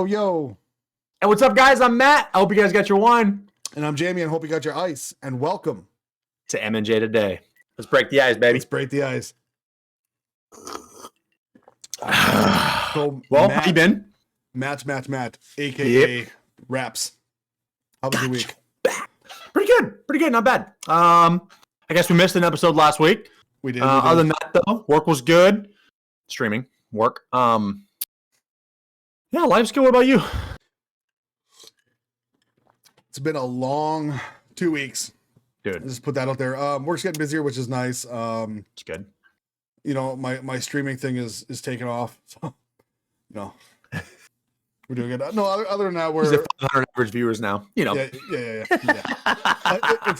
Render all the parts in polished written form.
Yo. And what's up, guys? I'm Matt. I hope you guys got your wine. And I'm Jamie. I hope you got your ice. And welcome to M&J Today. Let's break the ice, baby. Let's break the ice. So, well, how you been? Matt, a.k.a. Raps. How was your week? Pretty good. Not bad. I guess we missed an episode last week. We did. Other than that, though, work was good. Streaming, work. Yeah, life's good. What about you? It's been a long 2 weeks. Dude. Just put that out there. Work's getting busier, which is nice. It's good. You know, my streaming thing is taking off. So, you know, we're doing good. No, other than that, we're 500 average viewers now. You know. Yeah.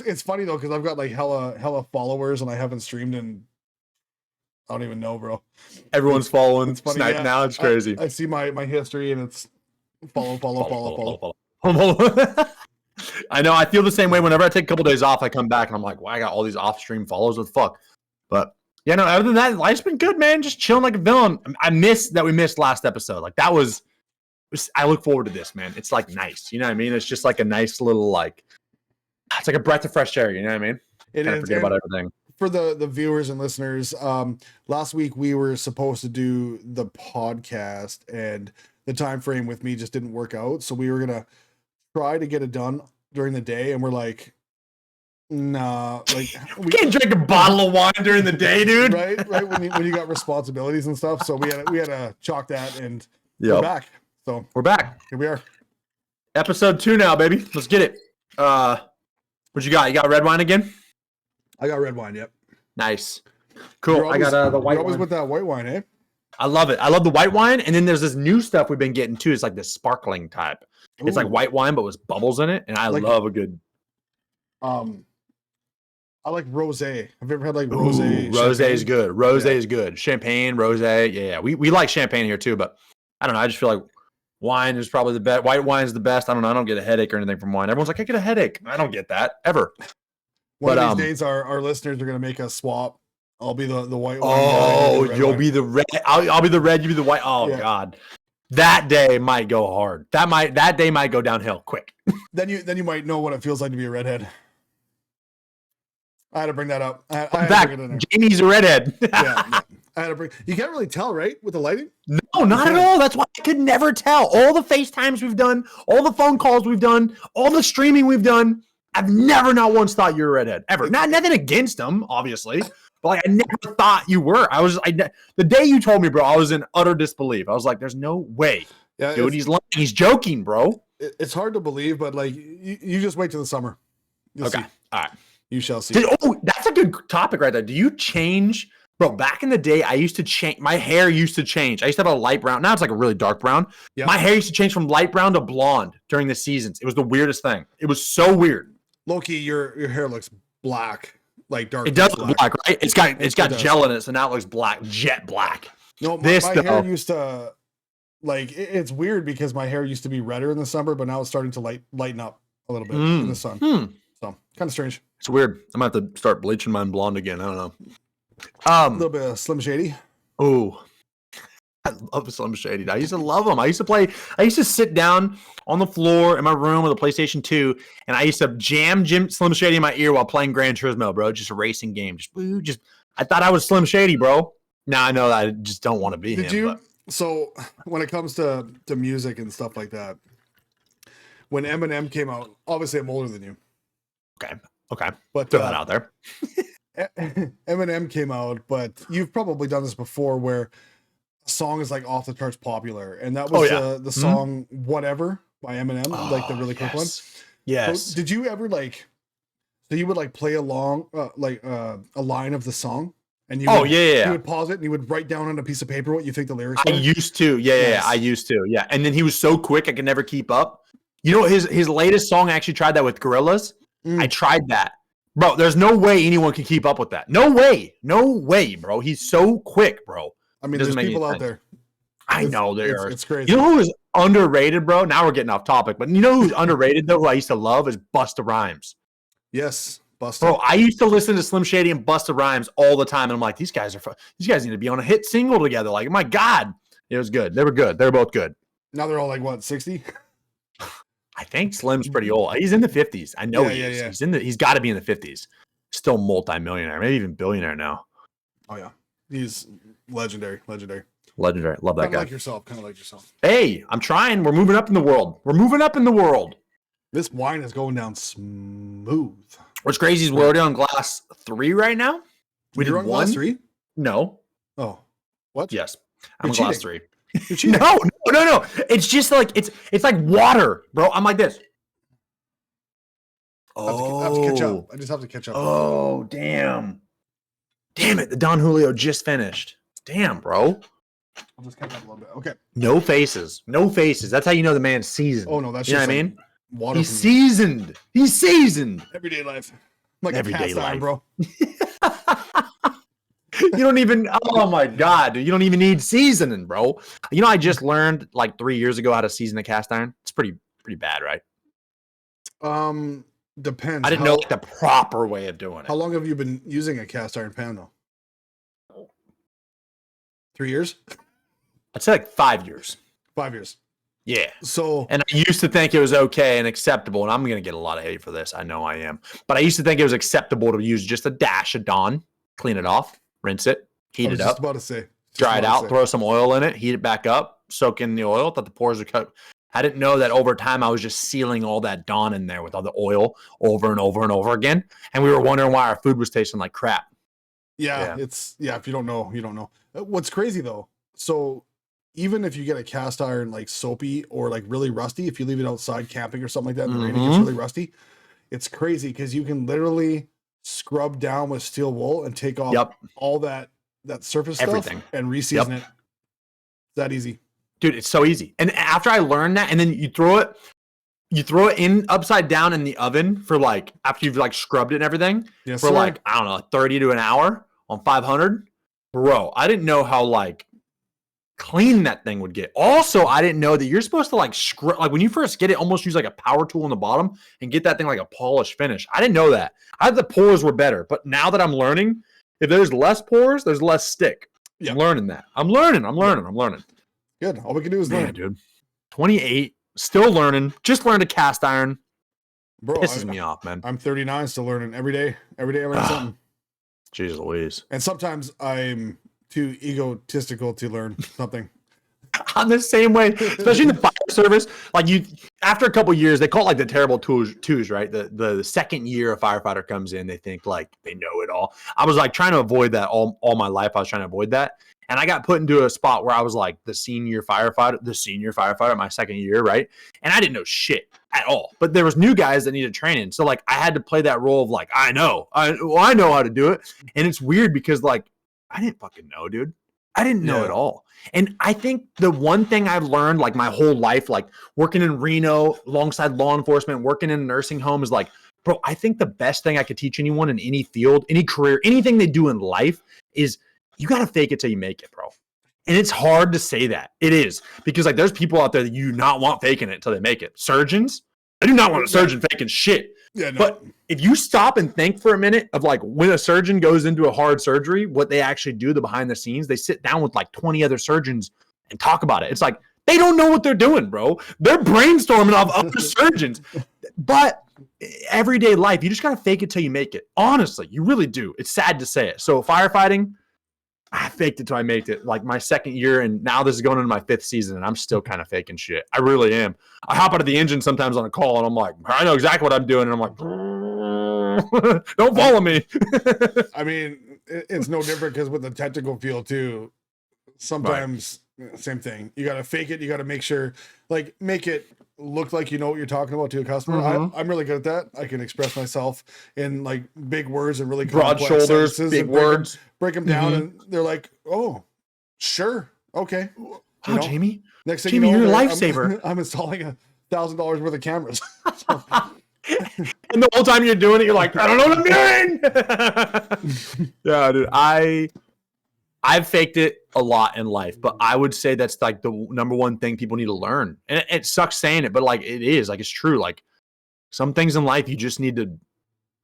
It's funny though, because I've got like hella followers, and I haven't streamed in, I don't even know, bro. Everyone's following. It's funny. Snipe now. It's crazy. I see my history, and it's follow. I know. I feel the same way. Whenever I take a couple days off, I come back and I'm like, "Wow, I got all these off-stream follows. What the fuck?" But yeah, no. Other than that, life's been good, man. Just chilling like a villain. I miss that we missed last episode. Like that was. I look forward to this, man. It's like nice. You know what I mean? It's just like a nice little like. It's like a breath of fresh air. You know what I mean? It is. Forget about everything. For the viewers and listeners, last week we were supposed to do the podcast, and the time frame with me just didn't work out. So we were gonna try to get it done during the day, and we're like, nah, like we can't drink a bottle of wine during the day, dude. Right. When you got responsibilities and stuff, so we had to chalk that, and we're back. So we're back. Here we are. Episode 2 now, baby. Let's get it. What you got? You got red wine again? I got red wine. Yep. Nice. Cool. I got the white wine. Always with that white wine, eh? I love it. I love the white wine. And then there's this new stuff we've been getting too. It's like this sparkling type. Ooh. It's like white wine, but with bubbles in it. And I love a good. I like rosé. Have you ever had like rosé? Rosé is good. Rosé is good. Champagne, rosé. Yeah. We like champagne here too, but I don't know. I just feel like wine is probably the best. White wine is the best. I don't know. I don't get a headache or anything from wine. Everyone's like, I get a headache. I don't get that ever. One of these days, our listeners are going to make us swap. I'll be the white one. Oh, you'll be the red. I'll be the red. You be the white. Oh yeah. God, that day might go hard. That day might go downhill quick. Then you might know what it feels like to be a redhead. I had to bring that up. I'm back. Jamie's a redhead. yeah. I had to bring. You can't really tell, right, with the lighting? No, not at all. That's why I could never tell. All the FaceTimes we've done, all the phone calls we've done, all the streaming we've done. I've never not once thought you're a redhead ever. Nothing against them, obviously, but like I never thought you were. The day you told me, bro, I was in utter disbelief. I was like, "There's no way, dude. He's lying. He's joking, bro." It's hard to believe, but like you just wait till the summer. You'll see. All right, you shall see. That's a good topic right there. Do you change, bro? Back in the day, I used to change. My hair used to change. I used to have a light brown. Now it's like a really dark brown. Yep. My hair used to change from light brown to blonde during the seasons. It was the weirdest thing. It was so weird. Low-key, your hair looks black, like dark. It does look black, right? It's got gel in it, so now it looks black, jet black. No, my hair used to, like, it's weird because my hair used to be redder in the summer, but now it's starting to lighten up a little bit in the sun. So kind of strange. It's weird. I'm gonna have to start bleaching mine blonde again. I don't know. A little bit of Slim Shady. Oh, I love Slim Shady. I used to love them. I used to sit down on the floor in my room with a PlayStation 2, and I used to jam Slim Shady in my ear while playing Gran Turismo, bro. Just a racing game. I thought I was Slim Shady, bro. Now I know that I just don't want to be him. So when it comes to music and stuff like that, when Eminem came out, obviously I'm older than you. Okay. But throw that out there. Eminem came out, but you've probably done this before where a song is like off the charts popular, and that was the song Whatever by Eminem, like the really quick one. Yes. So did you ever so you would play along a line of the song, and you would pause it and you would write down on a piece of paper what you think the lyrics were? I used to. I used to. Yeah. And then he was so quick I could never keep up. You know, his latest song, I actually tried that with Gorillaz. Mm. I tried that. Bro, there's no way anyone can keep up with that. No way, bro. He's so quick, bro. I mean, there's people out there. I know there are. It's crazy. You know who is underrated, bro? Now we're getting off topic, but you know who's underrated, though, who I used to love is Busta Rhymes. Yes, Busta. Bro, I used to listen to Slim Shady and Busta Rhymes all the time, and I'm like, these guys need to be on a hit single together. Like, my God. It was good. They were good. They were both good. Now they're all like, what, 60? I think Slim's pretty old. He's in the 50s. I know he is. Yeah. He's got to be in the 50s. Still multi-millionaire, maybe even billionaire now. Oh, yeah. He's legendary. Love that guy. Kind of like yourself. Hey, I'm trying. We're moving up in the world. This wine is going down smooth. What's crazy is we're on glass 3 right now. You're on glass 3? No. Oh. What? Yes. I'm on glass 3. You're cheating. No. It's just like it's like water, bro. I'm like this. I have to catch up. I just have to catch up. Oh, damn it. The Don Julio just finished. Damn, bro. I'll just catch up a little bit. Okay. No faces. That's how you know the man's seasoned. Oh, no, that's you just know what I mean? Water. He's seasoned. Everyday life. I'm like everyday a cast iron, bro. You don't even, oh my God, dude, you don't even need seasoning, bro. You know, I just learned like 3 years ago how to season a cast iron. It's pretty bad, right? Depends. I didn't know like the proper way of doing it. How long have you been using a cast iron pan though? 3 years? I'd say like 5 years. 5 years. Yeah. So, and I used to think it was okay and acceptable, and I'm going to get a lot of hate for this. I know I am. But I used to think it was acceptable to use just a dash of Dawn, clean it off, rinse it, heat it up. Just about to say. Dry it out, throw some oil in it, heat it back up, soak in the oil, thought the pores would cut. I didn't know that over time I was just sealing all that Dawn in there with all the oil over and over and over again. And we were wondering why our food was tasting like crap. Yeah. If you don't know, you don't know. What's crazy though, so even if you get a cast iron like soapy or like really rusty, if you leave it outside camping or something like that, and the rain, it gets really rusty, it's crazy because you can literally scrub down with steel wool and take off all that surface stuff and reseason it. That easy. Dude, it's so easy. And after I learned that, and then you throw it in upside down in the oven for like, after you've like scrubbed it and everything, for like, I don't know, 30 to an hour on 500. Bro, I didn't know how like clean that thing would get. Also, I didn't know that you're supposed to like scrub, like when you first get it, almost use like a power tool in the bottom and get that thing like a polished finish. I didn't know that. I thought the pores were better, but now that I'm learning, if there's less pores, there's less stick. Yeah. I'm learning that. I'm learning. Good. All we can do is learn. Dude. 28, still learning. Just learned a cast iron. Bro, pisses me off, man. I'm 39, still learning every day. I learn something. Jeez Louise. And sometimes I'm too egotistical to learn something. I'm the same way, especially in the fire service. Like after a couple of years, they call it like the terrible twos, right? The second year a firefighter comes in, they think like they know it all. I was like trying to avoid that all my life. I was trying to avoid that. And I got put into a spot where I was like the senior firefighter my second year, right? And I didn't know shit at all. But there was new guys that needed training. So like I had to play that role of like, I know how to do it. And it's weird because like I didn't fucking know, dude. I didn't know at all. And I think the one thing I've learned like my whole life, like working in Reno alongside law enforcement, working in a nursing home is like, bro, I think the best thing I could teach anyone in any field, any career, anything they do in life is you got to fake it till you make it, bro. And it's hard to say that. It is. Because like there's people out there that you do not want faking it till they make it. Surgeons, I do not want a surgeon faking shit. Yeah, no. But if you stop and think for a minute of like when a surgeon goes into a hard surgery, what they actually do, the behind the scenes, they sit down with like 20 other surgeons and talk about it. It's like, they don't know what they're doing, bro. They're brainstorming off other surgeons. But everyday life, you just got to fake it till you make it. Honestly, you really do. It's sad to say it. So firefighting, I faked it till I made it. Like my second year, and now this is going into my 5th season, and I'm still kind of faking shit. I really am. I hop out of the engine sometimes on a call, and I'm like, I know exactly what I'm doing, and I'm like, don't follow me. I mean, it's no different because with the technical field too, sometimes same thing. You got to fake it. You got to make sure, like, make it look like you know what you're talking about to a customer. I'm really good at that. I can express myself in like big words and really broad shoulders, big words. Break them down, and they're like, "Oh, sure, okay." Jamie. Next thing Jamie, you know, you're a lifesaver. I'm installing a $1,000 worth of cameras. And the whole time you're doing it, you're like, I don't know what I'm doing. Yeah, dude. I've faked it a lot in life, but I would say that's like the number one thing people need to learn. And it sucks saying it, but like it is, like it's true. Like some things in life, you just need to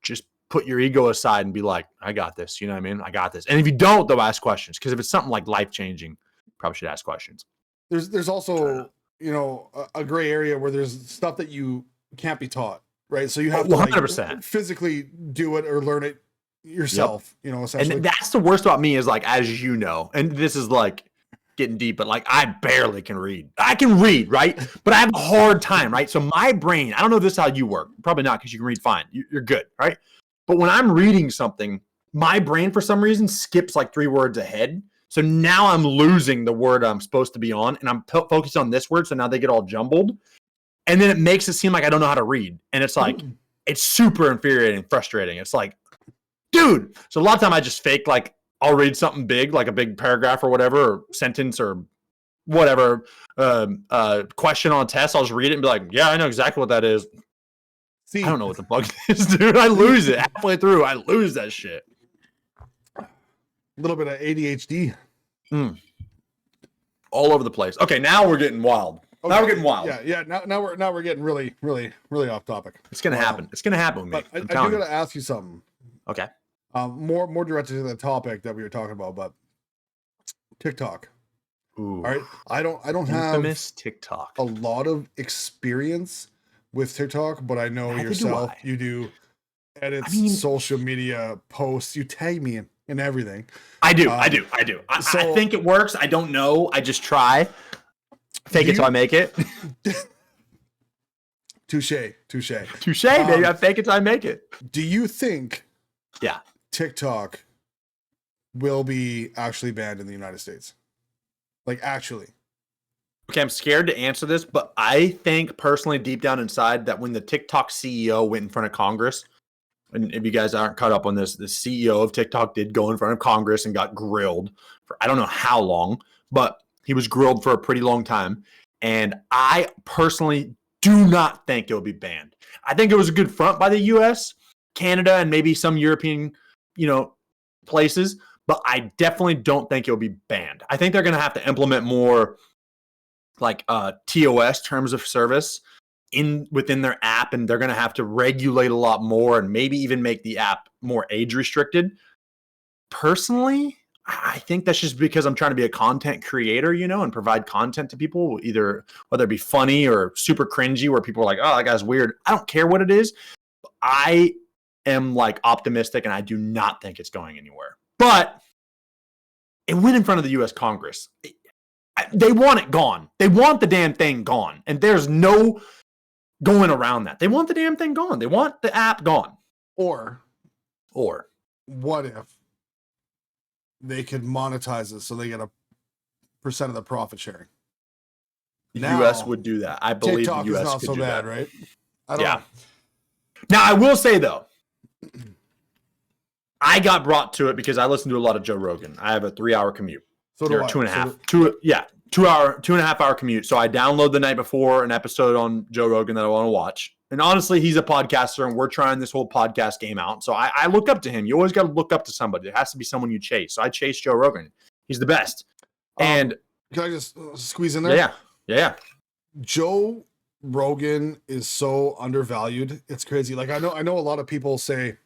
just put your ego aside and be like, I got this. You know what I mean? I got this. And if you don't, though, ask questions. Because if it's something like life-changing, probably should ask questions. There's also, a gray area where there's stuff that you can't be taught, right? So you have to 100%. Physically do it or learn it yourself, essentially. And that's the worst about me is like, as you know, and this is like getting deep, but like I barely can read. I can read, right? But I have a hard time, right? So my brain, I don't know if this is how you work. Probably not, because you can read fine. You're good, right? But when I'm reading something, my brain, for some reason, skips like 3 words ahead. So now I'm losing the word I'm supposed to be on, and I'm focused on this word, so now they get all jumbled. And then it makes it seem like I don't know how to read. And it's like, it's super infuriating, frustrating. It's like, dude. So a lot of time I just fake, like, I'll read something big, like a big paragraph or whatever, or sentence or whatever, question on a test. I'll just read it and be like, yeah, I know exactly what that is. See, I don't know what the fuck it is, dude. I lose it halfway through. I lose that shit. A little bit of ADHD. All over the place. Okay, now we're getting wild. Okay. Now we're getting wild. Yeah. Now we're getting really, really, really off topic. It's gonna happen. It's gonna happen with me. I do gotta ask you something. Okay. More directed to the topic that we were talking about, but TikTok. Ooh. All right. I don't Infamous have TikTok. A lot of experience with TikTok, but I know yourself. You do edits, social media posts. You tag me in everything. I do. I think it works. I don't know. I just try. Fake it till I make it. Touche, baby. I fake it till I make it. Do you think Yeah. TikTok will be actually banned in the United States? Like, actually. Okay, I'm scared to answer this, but I think personally, deep down inside, that when the TikTok CEO went in front of Congress, and if you guys aren't caught up on this, the CEO of TikTok did go in front of Congress and got grilled for I don't know how long, but he was grilled for a pretty long time. And I personally do not think it will be banned. I think it was a good front by the US, Canada, and maybe some European, places, but I definitely don't think it'll be banned. I think they're going to have to implement more like TOS, terms of service, within their app, and they're going to have to regulate a lot more and maybe even make the app more age restricted. Personally, I think that's just because I'm trying to be a content creator, and provide content to people, either whether it be funny or super cringy where people are like, oh, that guy's weird. I don't care what it is. I am like optimistic, and I do not think it's going anywhere. But it went in front of the U.S. Congress. They want it gone. They want the damn thing gone. And there's no going around that. They want the damn thing gone. They want the app gone. Or what if they could monetize it so they get a percent of the profit sharing? The U.S. would do that. I believe TikTok the U.S. is not could so do bad, that. Right? I don't know. Now, I will say, though, I got brought to it because I listen to a lot of Joe Rogan. I have a 3-hour commute. So do I. 2.5 hour commute. So I download the night before an episode on Joe Rogan that I want to watch. And honestly, he's a podcaster, and we're trying this whole podcast game out. So I look up to him. You always got to look up to somebody. There has to be someone you chase. So I chase Joe Rogan. He's the best. And can I just squeeze in there? Yeah. Joe Rogan is so undervalued. It's crazy. Like I know a lot of people say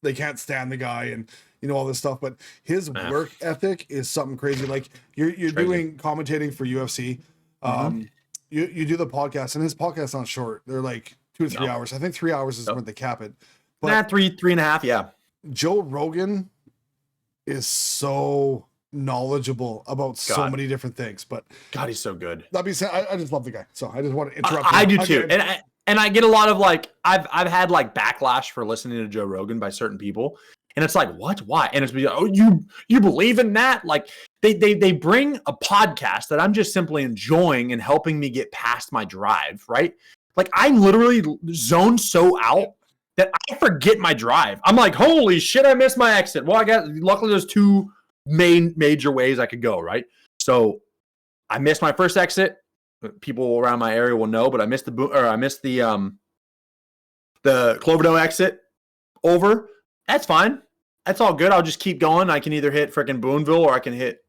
they can't stand the guy and all this stuff, but his work ethic is something crazy. Like you're doing commentating for UFC. You do the podcast, and his podcasts aren't short. They're like 2 to 3 hours. I think 3 hours is when they cap it. But 3.5. Yeah. Joe Rogan is so knowledgeable about so many different things, but God, he's so good. That being said, I just love the guy, so I just want to interrupt. I do too, and I get a lot of like I've had like backlash for listening to Joe Rogan by certain people, and it's like what, why? And it's like, oh, you believe in that? Like they bring a podcast that I'm just simply enjoying and helping me get past my drive, right? Like I'm literally zoned so out that I forget my drive. I'm like, holy shit, I missed my exit. Well, luckily there's 2 major ways I could go, right? So I missed my first exit. people around my area will know, but I missed the Cloverdale exit over. That's fine. That's all good. I'll just keep going. I can either hit freaking Boonville or I can hit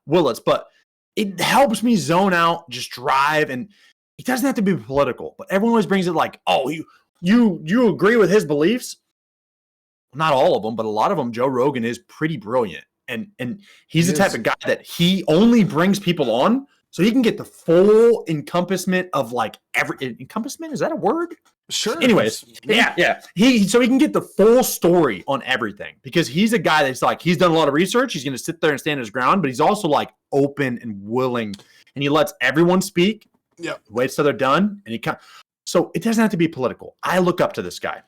Willits, but it helps me zone out, just drive, and it doesn't have to be political. But everyone always brings it like, oh, you agree with his beliefs? Not all of them, but a lot of them. Joe Rogan is pretty brilliant, and he's the type of guy that he only brings people on so he can get the full encompassment of like every encompassment. Is that a word? Sure. Anyways, yeah. He can get the full story on everything because he's a guy that's like, he's done a lot of research. He's going to sit there and stand his ground, but he's also like open and willing, and he lets everyone speak. Yeah. Waits till they're done, and so it doesn't have to be political. I look up to this guy.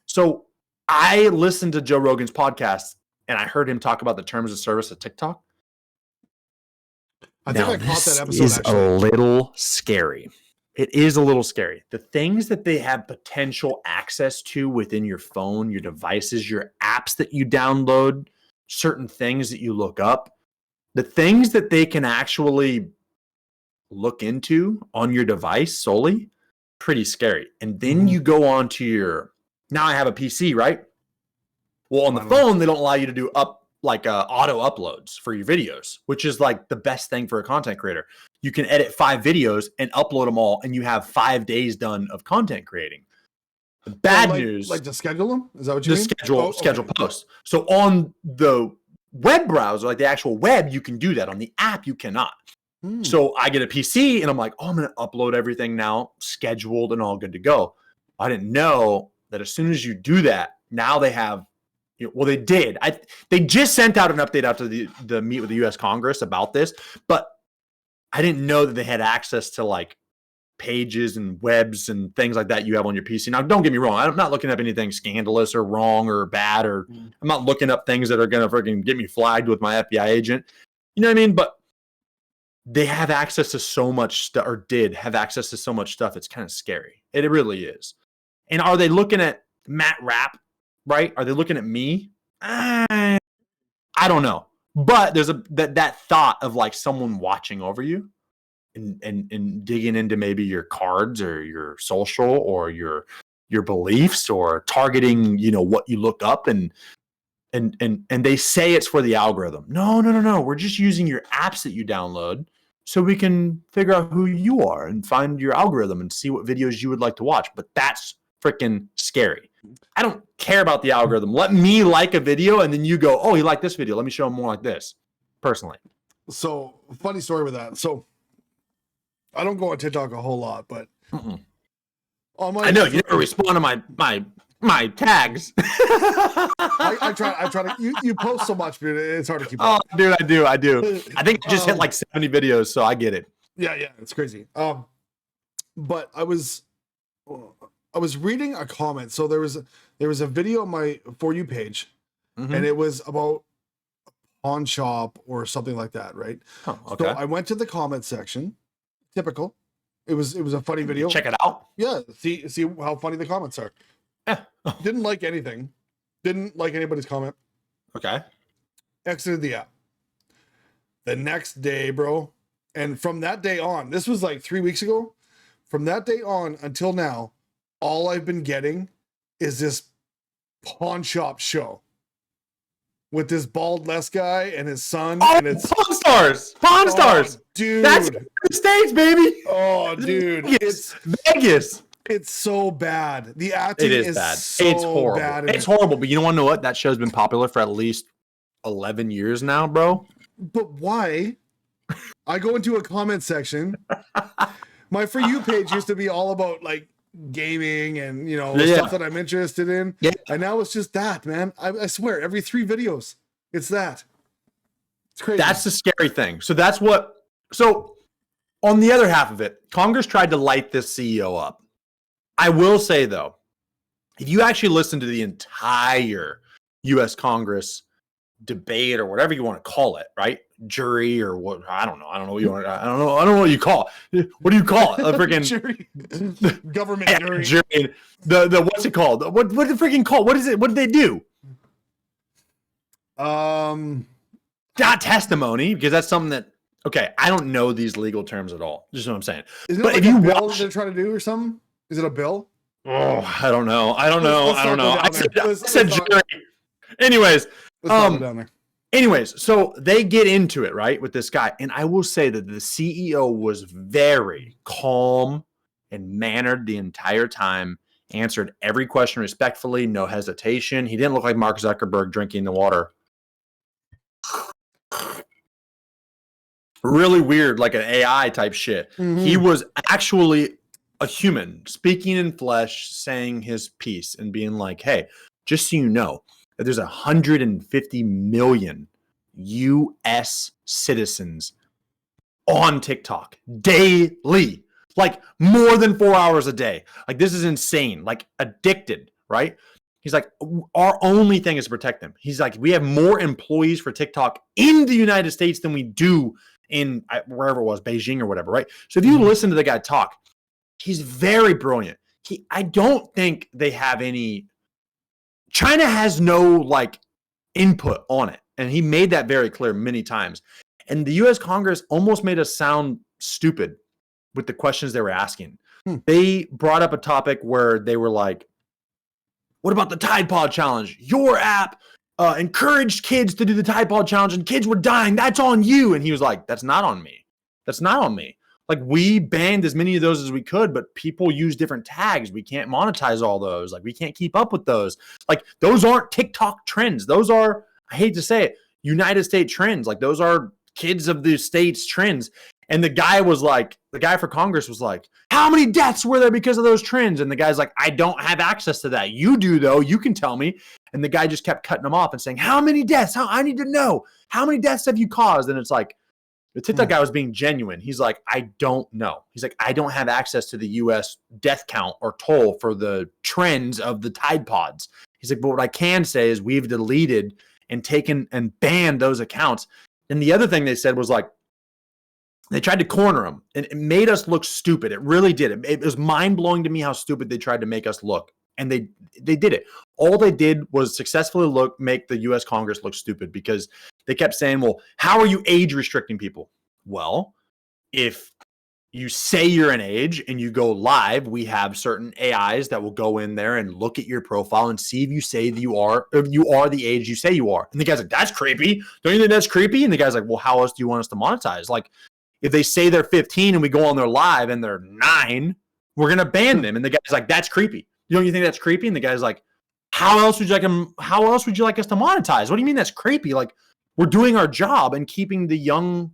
So I listened to Joe Rogan's podcast, and I heard him talk about the terms of service of TikTok. I think I caught that episode. Is a little scary. It is a little scary. The things that they have potential access to within your phone, your devices, your apps that you download, certain things that you look up, the things that they can actually look into on your device solely, pretty scary. And then you go on to now I have a PC, right? Well, on the phone, they don't allow you to do auto uploads for your videos, which is like the best thing for a content creator. You can edit 5 videos and upload them all, and you have 5 days done of content creating. The bad news, like to schedule them. Is that what you mean? Schedule posts. So on the web browser, like the actual web, you can do that. On the app, you cannot. So I get a PC, and I'm like, oh, I'm going to upload everything now, scheduled and all good to go. I didn't know that as soon as you do that, now they have. Well, they did. They just sent out an update after the meet with the U.S. Congress about this, but I didn't know that they had access to like pages and webs and things like that you have on your PC. Now, don't get me wrong. I'm not looking up anything scandalous or wrong or bad, or I'm not looking up things that are going to freaking get me flagged with my FBI agent. You know what I mean? But they have access to so much stuff, or did have access to so much stuff. It's kind of scary. It really is. And are they looking at Matt Rapp? Right? Are they looking at me? I don't know. But there's that thought of like someone watching over you and digging into maybe your cards or your social or your beliefs or targeting, what you look up and they say it's for the algorithm. No. We're just using your apps that you download so we can figure out who you are and find your algorithm and see what videos you would like to watch. But that's freaking scary. I don't care about the algorithm. Let me like a video and then you go, oh, you like this video. Let me show him more like this, personally. So, funny story with that. So, I don't go on TikTok a whole lot, but I know you never respond to my tags. I try to. You post so much, dude. It's hard to keep up. Oh, dude, I do. I think I just hit like 70 videos, so I get it. Yeah, it's crazy. But I was reading a comment. So there was a video on my For You page, and it was about a pawn shop or something like that, right? Oh, okay. So I went to the comment section. Typical. It was a funny video. Check it out. Yeah, see how funny the comments are. Yeah. Didn't like anything. Didn't like anybody's comment. Okay. Exited the app. The next day, bro, and from that day on, this was like 3 weeks ago. From that day on until now, all I've been getting is this pawn shop show with this bald Les guy and his son. Oh, and it's Pawn Stars, dude. That's the States, baby. Oh, dude, it's Vegas. It's so bad. The acting is bad. So it's horrible. bad. It's horrible. But you want to know what? That show's been popular for at least 11 years now, bro. But why? I go into a comment section. My For You page used to be all about like gaming and stuff that I'm interested in. Yeah. And now it's just that, man. I swear, every 3 videos, it's that. It's crazy. That's the scary thing. So on the other half of it, Congress tried to light this CEO up. I will say though, if you actually listen to the entire U.S. Congress debate or whatever you want to call it, right? Jury or what? I don't know what you want. I don't know what you call it. What do you call it? A freaking jury. Government jury. Jury. The what's it called? What the freaking call? What is it? What did they do? Not testimony, because that's something that Okay, I don't know these legal terms at all. Just what I'm saying. Isn't But it like if you a bill watch, they're trying to do or something? Is it a bill? oh, I don't know. I don't know. Let's I don't not go know. down there. I Let's said not- jury. Anyways, Let's not go down there. anyways, so they get into it, right, with this guy. And I will say that the CEO was very calm and mannered the entire time, answered every question respectfully, no hesitation. He didn't look like Mark Zuckerberg drinking the water. Really weird, like an AI type shit. Mhm. He was actually a human speaking in flesh, saying his piece and being like, hey, just so you know, that there's 150 million US citizens on TikTok daily, like more than 4 hours a day. Like, this is insane, like addicted, right? He's like, our only thing is to protect them. He's like, we have more employees for TikTok in the United States than we do in wherever it was, Beijing or whatever, right? So if you listen to the guy talk, he's very brilliant. I don't think they have any, China has no like input on it. And he made that very clear many times. And the US Congress almost made us sound stupid with the questions they were asking. They brought up a topic where they were like, what about the Tide Pod Challenge? Your app encouraged kids to do the Tide Pod Challenge and kids were dying. That's on you. And he was like, that's not on me. That's not on me. Like, we banned as many of those as we could, but people use different tags. We can't monetize all those. Like, we can't keep up with those. Like, those aren't TikTok trends. Those are, I hate to say it, United States trends. Like, those are kids of the states trends. And the guy was like, the guy for Congress was like, how many deaths were there because of those trends? And the guy's like, I don't have access to that. You do, though. You can tell me. And the guy just kept cutting him off and saying, how many deaths? I need to know. How many deaths have you caused? And it's like, the TikTok guy was being genuine. He's like, I don't know. He's like, I don't have access to the US death count or toll for the trends of the Tide Pods. He's like, but what I can say is we've deleted and taken and banned those accounts. And the other thing they said was like, they tried to corner him and it made us look stupid. It really did. It was mind blowing to me how stupid they tried to make us look. And they did it. All they did was successfully make the US Congress look stupid because they kept saying, well, how are you age restricting people? Well, if you say you're an age and you go live, we have certain AIs that will go in there and look at your profile and see if you say that you are the age you say you are. And the guy's like, that's creepy. Don't you think that's creepy? And the guy's like, well, how else do you want us to monetize? Like, if they say they're 15 and we go on their live and they're 9, we're going to ban them. And the guy's like, that's creepy. Don't you think that's creepy? And the guy's like, how else would you like us to monetize? What do you mean that's creepy? Like, we're doing our job and keeping the young,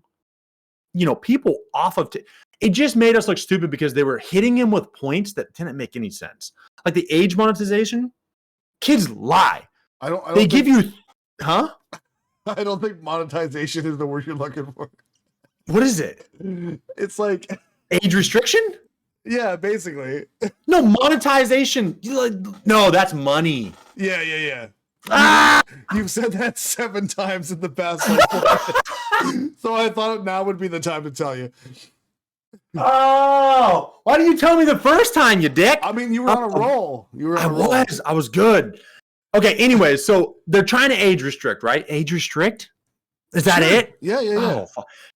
people off of it just made us look stupid because they were hitting him with points that didn't make any sense. Like the age monetization, kids lie. I don't they give you, huh? I don't think monetization is the word you're looking for. What is it? It's like age restriction? Yeah, basically. No, monetization. No, that's money. Yeah. Ah! You've said that 7 times in the past. So I thought now would be the time to tell you. Oh, why didn't you tell me the first time, you dick? I mean, you were on a roll. I was good. Okay, anyways, so they're trying to age restrict, right? Age restrict? Is that it? Yeah. Oh,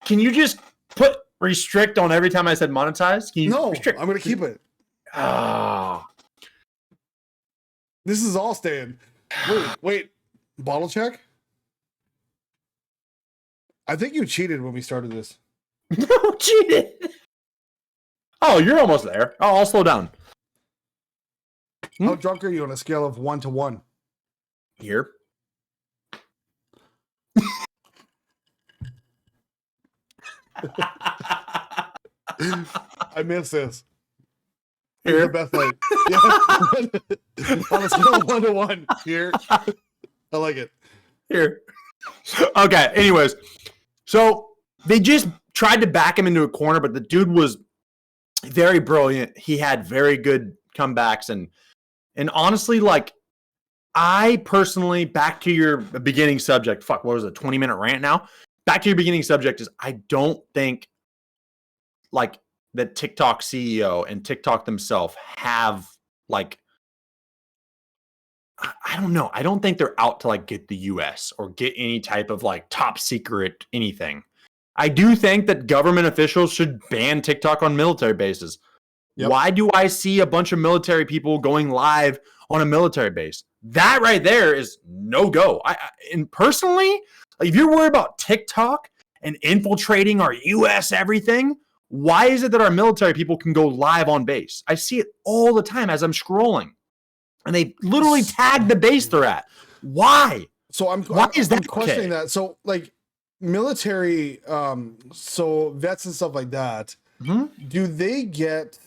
can you just put restrict on every time I said monetize? Can you restrict? I'm going to keep it. Oh. This is all staying. Wait. Bottle check? I think you cheated when we started this. No, cheated. Oh, you're almost there. Oh, I'll slow down. How drunk are you on a scale of 1 to 1? Here. I miss this. Here. The best night. Yeah. On a scale of 1 to 1. Here. I like it. Here. Okay. Anyways, so they just tried to back him into a corner, but the dude was very brilliant. He had very good comebacks, and honestly, like, I personally, back to your beginning subject. Fuck, what was it? 20-minute rant now. Back to your beginning subject is I don't think like the TikTok CEO and TikTok themselves have like, I don't know. I don't think they're out to like get the US or get any type of like top secret anything. I do think that government officials should ban TikTok on military bases. Yep. Why do I see a bunch of military people going live on a military base? That right there is no go. And personally, if you're worried about TikTok and infiltrating our U.S. everything, why is it that our military people can go live on base? I see it all the time as I'm scrolling, and they literally tag the base they're at. Why? So I'm questioning that. So like military, so vets and stuff like that, do they get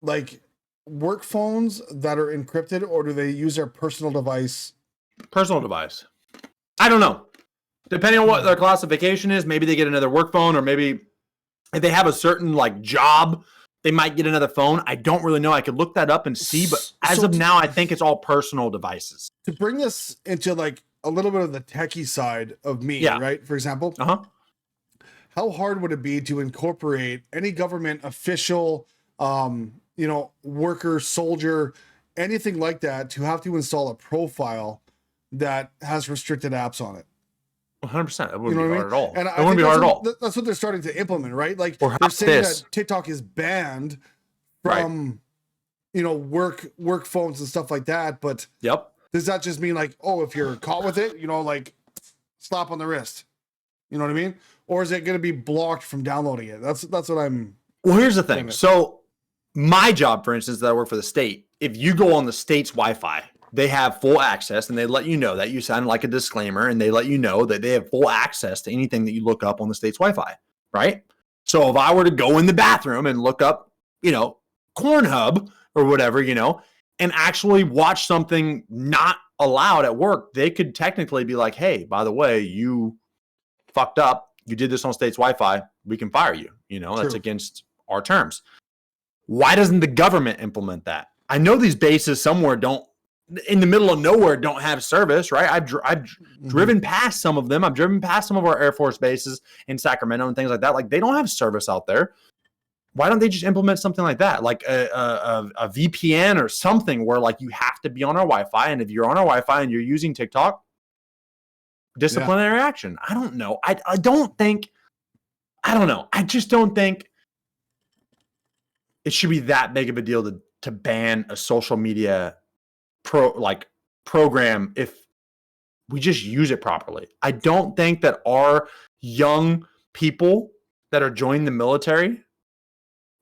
like work phones that are encrypted, or do they use their personal device? Personal device. I don't know. Depending on what their classification is, maybe they get another work phone, or maybe if they have a certain like job, they might get another phone. I don't really know. I could look that up and see, but as of now, I think it's all personal devices. To bring this into like a little bit of the techie side of me, right? For example, how hard would it be to incorporate any government official, worker, soldier, anything like that, to have to install a profile that has restricted apps on it? 100%. It wouldn't be hard at all. And it wouldn't be hard at all. That's what they're starting to implement, right? Like they're saying that TikTok is banned from, work phones and stuff like that. But does that just mean like, oh, if you're caught with it, like slap on the wrist? You know what I mean? Or is it going to be blocked from downloading it? That's what I'm. Well, here's the thing. So my job, for instance, that I work for the state, if you go on the state's Wi-Fi, they have full access, and they let you know that. You sign like a disclaimer, and they let you know that they have full access to anything that you look up on the state's Wi-Fi, right? So if I were to go in the bathroom and look up, Cornhub or whatever, and actually watch something not allowed at work, they could technically be like, hey, by the way, you fucked up. You did this on state's Wi-Fi. We can fire you. That's against our terms. Why doesn't the government implement that? I know these bases somewhere in the middle of nowhere don't have service, right? I've driven past some of them. I've driven past some of our Air Force bases in Sacramento and things like that. Like they don't have service out there. Why don't they just implement something like that? Like a VPN or something where like you have to be on our Wi-Fi. And if you're on our Wi-Fi and you're using TikTok, disciplinary action. I don't know. I don't know. I just don't think it should be that big of a deal to ban a social media program if we just use it properly. I don't think that our young people that are joining the military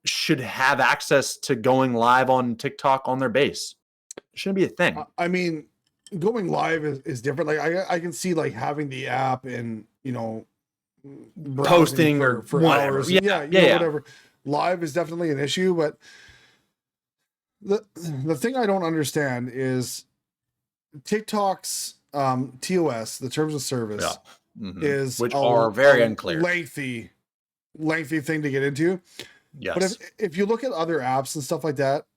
should have access to going live on TikTok on their base. It shouldn't be a thing. I mean, going live is different. Like I can see like having the app and posting for whatever. hours. Whatever. Live is definitely an issue, but the thing I don't understand is TikTok's TOS, the terms of service, is which are very unclear, lengthy thing to get into. Yes. But if you look at other apps and stuff like that,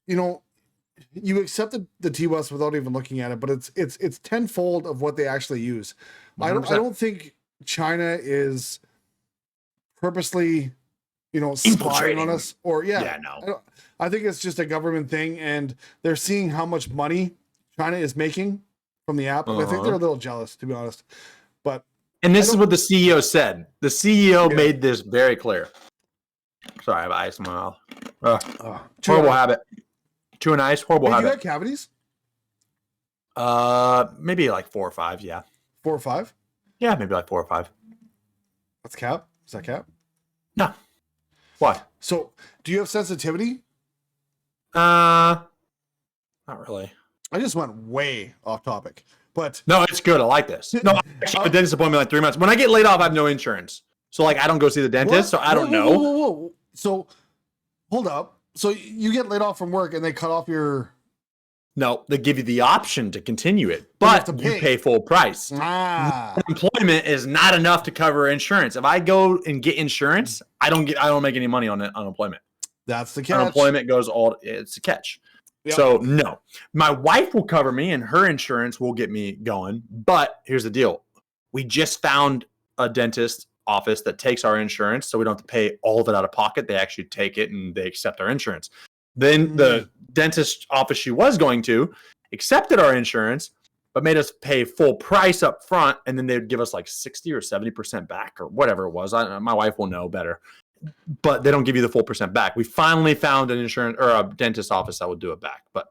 you accept the TOS without even looking at it, but it's tenfold of what they actually use. 100%. I don't think China is purposely spying on us, or no. I think it's just a government thing, and they're seeing how much money China is making from the app. I think they're a little jealous, to be honest. And this is what the CEO said. The CEO made this very clear. Sorry, I have ice in my mouth. Horrible habit. Chewing ice, horrible habit. You had cavities? Maybe like 4 or 5. Yeah. 4 or 5? Yeah, maybe like 4 or 5. That's cap? Is that cap? No. What? So, do you have sensitivity? Not really. I just went way off topic, but no, it's good. I like this. No, I actually have a dentist appointment like 3 months. When I get laid off, I have no insurance, so like I don't go see the dentist. What? So I don't know. Whoa. So, hold up. So you get laid off from work and they cut off your. No, they give you the option to continue it, but you pay full price. Unemployment is not enough to cover insurance. If I go and get insurance, I don't make any money on unemployment. That's the catch. Unemployment it's a catch. Yep. So no, my wife will cover me and her insurance will get me going. But here's the deal. We just found a dentist office that takes our insurance, so we don't have to pay all of it out of pocket. They actually take it and they accept our insurance. Then the dentist office she was going to accepted our insurance, but made us pay full price up front, and then they'd give us like 60 or 70% back or whatever it was. My wife will know better, but they don't give you the full percent back. We finally found an insurance or a dentist office that would do it back. But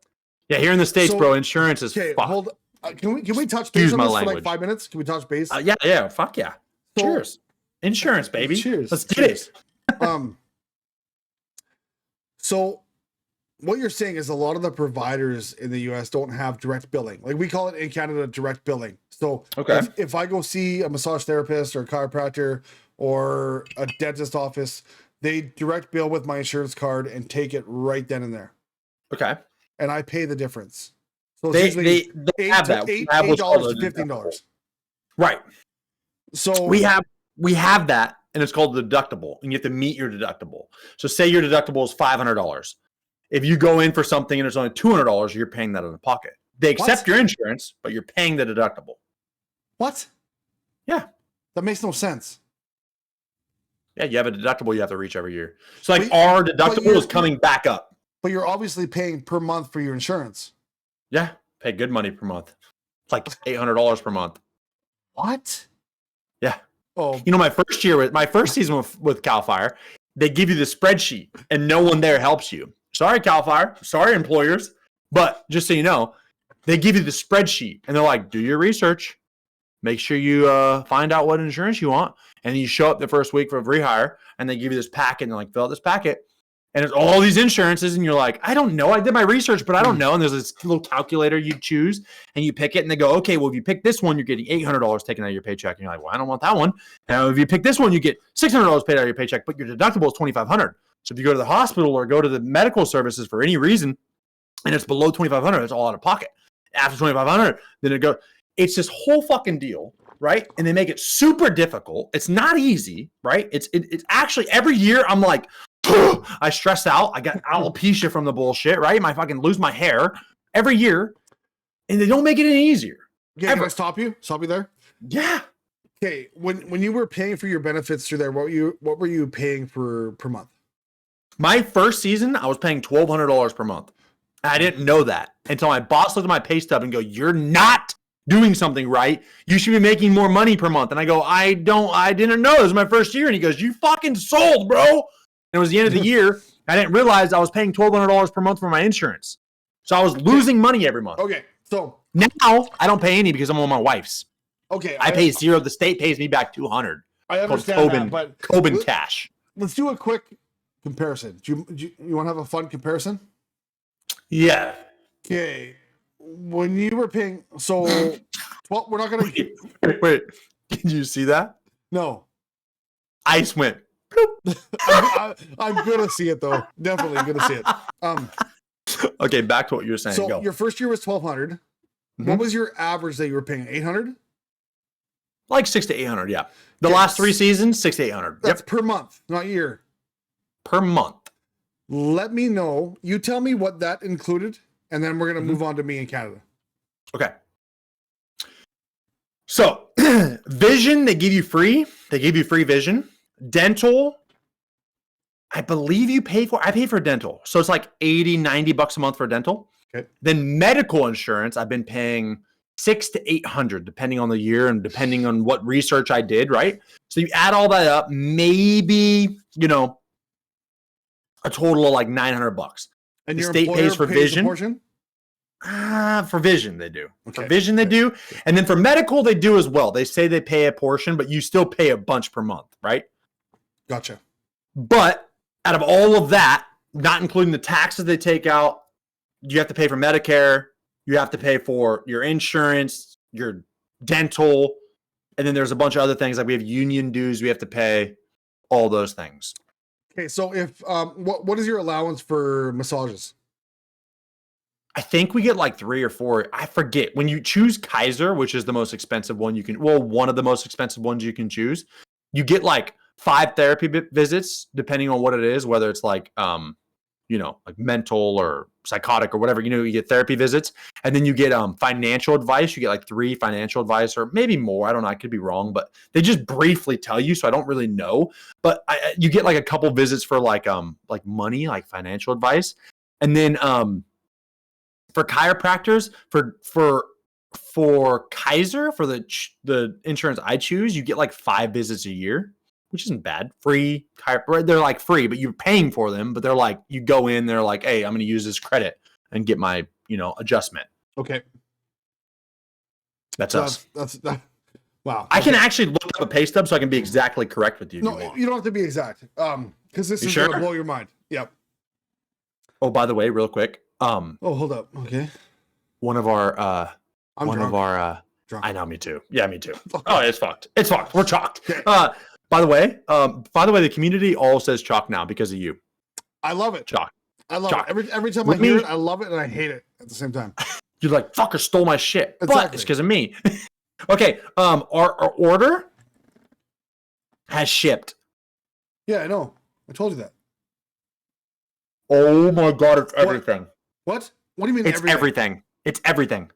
yeah, here in the States, bro, insurance is fucked. Hold. Can we touch base on this for like 5 minutes? Can we touch base? Yeah, fuck yeah. Cheers. Insurance, baby. Cheers. Let's get it. So what you're saying is a lot of the providers in the US don't have direct billing. Like we call it in Canada direct billing. So if I go see a massage therapist or a chiropractor or a dentist office, they direct bill with my insurance card and take it right then and there. Okay. And I pay the difference. So they have that. $8 to $15. Right. So we have that, and it's called the deductible, and you have to meet your deductible. So say your deductible is $500. If you go in for something and it's only $200, you're paying that out of pocket. They accept your insurance, but you're paying the deductible. What? Yeah. That makes no sense. Yeah, you have a deductible you have to reach every year. So like our deductible is coming back up. But you're obviously paying per month for your insurance. Yeah, pay good money per month. It's like $800 per month. What? Yeah. Oh, you know, my first season with Cal Fire, they give you the spreadsheet and no one there helps you. Sorry, Cal Fire. Sorry, employers. But just so you know, they give you the spreadsheet and they're like, do your research. Make sure you find out what insurance you want. And then you show up the first week for rehire and they give you this packet and they're like, fill out this packet. And it's all these insurances, and you're like, I don't know. I did my research, but I don't know. And there's this little calculator you choose, and you pick it, and they go, okay, well, if you pick this one, you're getting $800 taken out of your paycheck. And you're like, well, I don't want that one. Now, if you pick this one, you get $600 paid out of your paycheck, but your deductible is $2,500. So if you go to the hospital or go to the medical services for any reason, and it's below $2,500, it's all out of pocket. After $2,500, then it goes. It's this whole fucking deal, right? And they make it super difficult. It's not easy, right? It's actually every year I'm like, I stress out. I got alopecia from the bullshit, right? I fucking lose my hair every year, and they don't make it any easier. Yeah, can I stop you? Stop you there? Yeah. Okay. When you were paying for your benefits through there, what were you paying per month? My first season, I was paying $1,200 per month. I didn't know that until my boss looked at my pay stub and go, "You're not doing something right. You should be making more money per month." And I go, I didn't know. This was my first year. And he goes, "You fucking sold, bro." And it was the end of the year. I didn't realize I was paying $1,200 per month for my insurance. So I was losing money every month. Okay. So now I don't pay any because I'm on my wife's. Okay. I pay zero. The state pays me back $200. I understand that, but Coben cash. Let's do a quick comparison. Do you want to have a fun comparison? Yeah. Okay. When you were paying, we're not going to wait. Did you see that? No. Ice went. I'm gonna see it though. Definitely gonna see it. Okay, back to what you were saying. So your first year was $1,200. Mm-hmm. What was your average that you were paying? $800? Like $600 to $800. Yeah. The last 3 seasons, $600 to $800. That's per month, not year. Per month. Let me know. You tell me what that included, and then we're gonna move on to me in Canada. Okay. So vision, they give you free. They give you free vision. Dental, I believe you pay for. I pay for dental. So it's like $80-$90 a month for dental. Okay. Then medical insurance, I've been paying $600 to $800, depending on the year and depending on what research I did, right? So you add all that up, maybe, a total of like $900. And the your state pays for vision. Portion? For vision, they do. Okay. For vision, they do. And then for medical, they do as well. They say they pay a portion, but you still pay a bunch per month, right? Gotcha. But out of all of that, not including the taxes they take out, you have to pay for Medicare, you have to pay for your insurance, your dental, and then there's a bunch of other things like we have union dues we have to pay, all those things. Okay, so if what is your allowance for massages? I think we get like 3 or 4. I forget. When you choose Kaiser, which is the most expensive one one of the most expensive ones you can choose, you get like 5 therapy visits, depending on what it is, whether it's like, like mental or psychotic or whatever, you get therapy visits, and then you get financial advice. You get like 3 financial advice or maybe more. I don't know. I could be wrong, but they just briefly tell you. So I don't really know, but you get like a couple visits for like money, like financial advice. And then, for chiropractors, for for Kaiser, for the insurance I choose, you get like 5 visits a year, which isn't bad. Free. They're like free, but you're paying for them. But they're like, you go in, they're like, hey, I'm going to use this credit and get my, adjustment. Okay. That's us. That. Wow. I can actually look up a pay stub so I can be exactly correct with you. No, you don't have to be exact. Because this is going to blow your mind. Yep. Oh, by the way, real quick. Oh, hold up. Okay. One of our drunk. I know, me too. Yeah, me too. Oh, it's fucked. It's fucked. We're chalked. Okay. By the way, the community all says chalk now because of you. I love it. Chalk. I love Chalk. it. Every time I hear it, I love it and I hate it at the same time. You're like, fucker stole my shit. Exactly. But it's because of me. Okay. Our order has shipped. Yeah, I know. I told you that. Oh my God, it's everything. What? What do you mean It's everything? It's everything.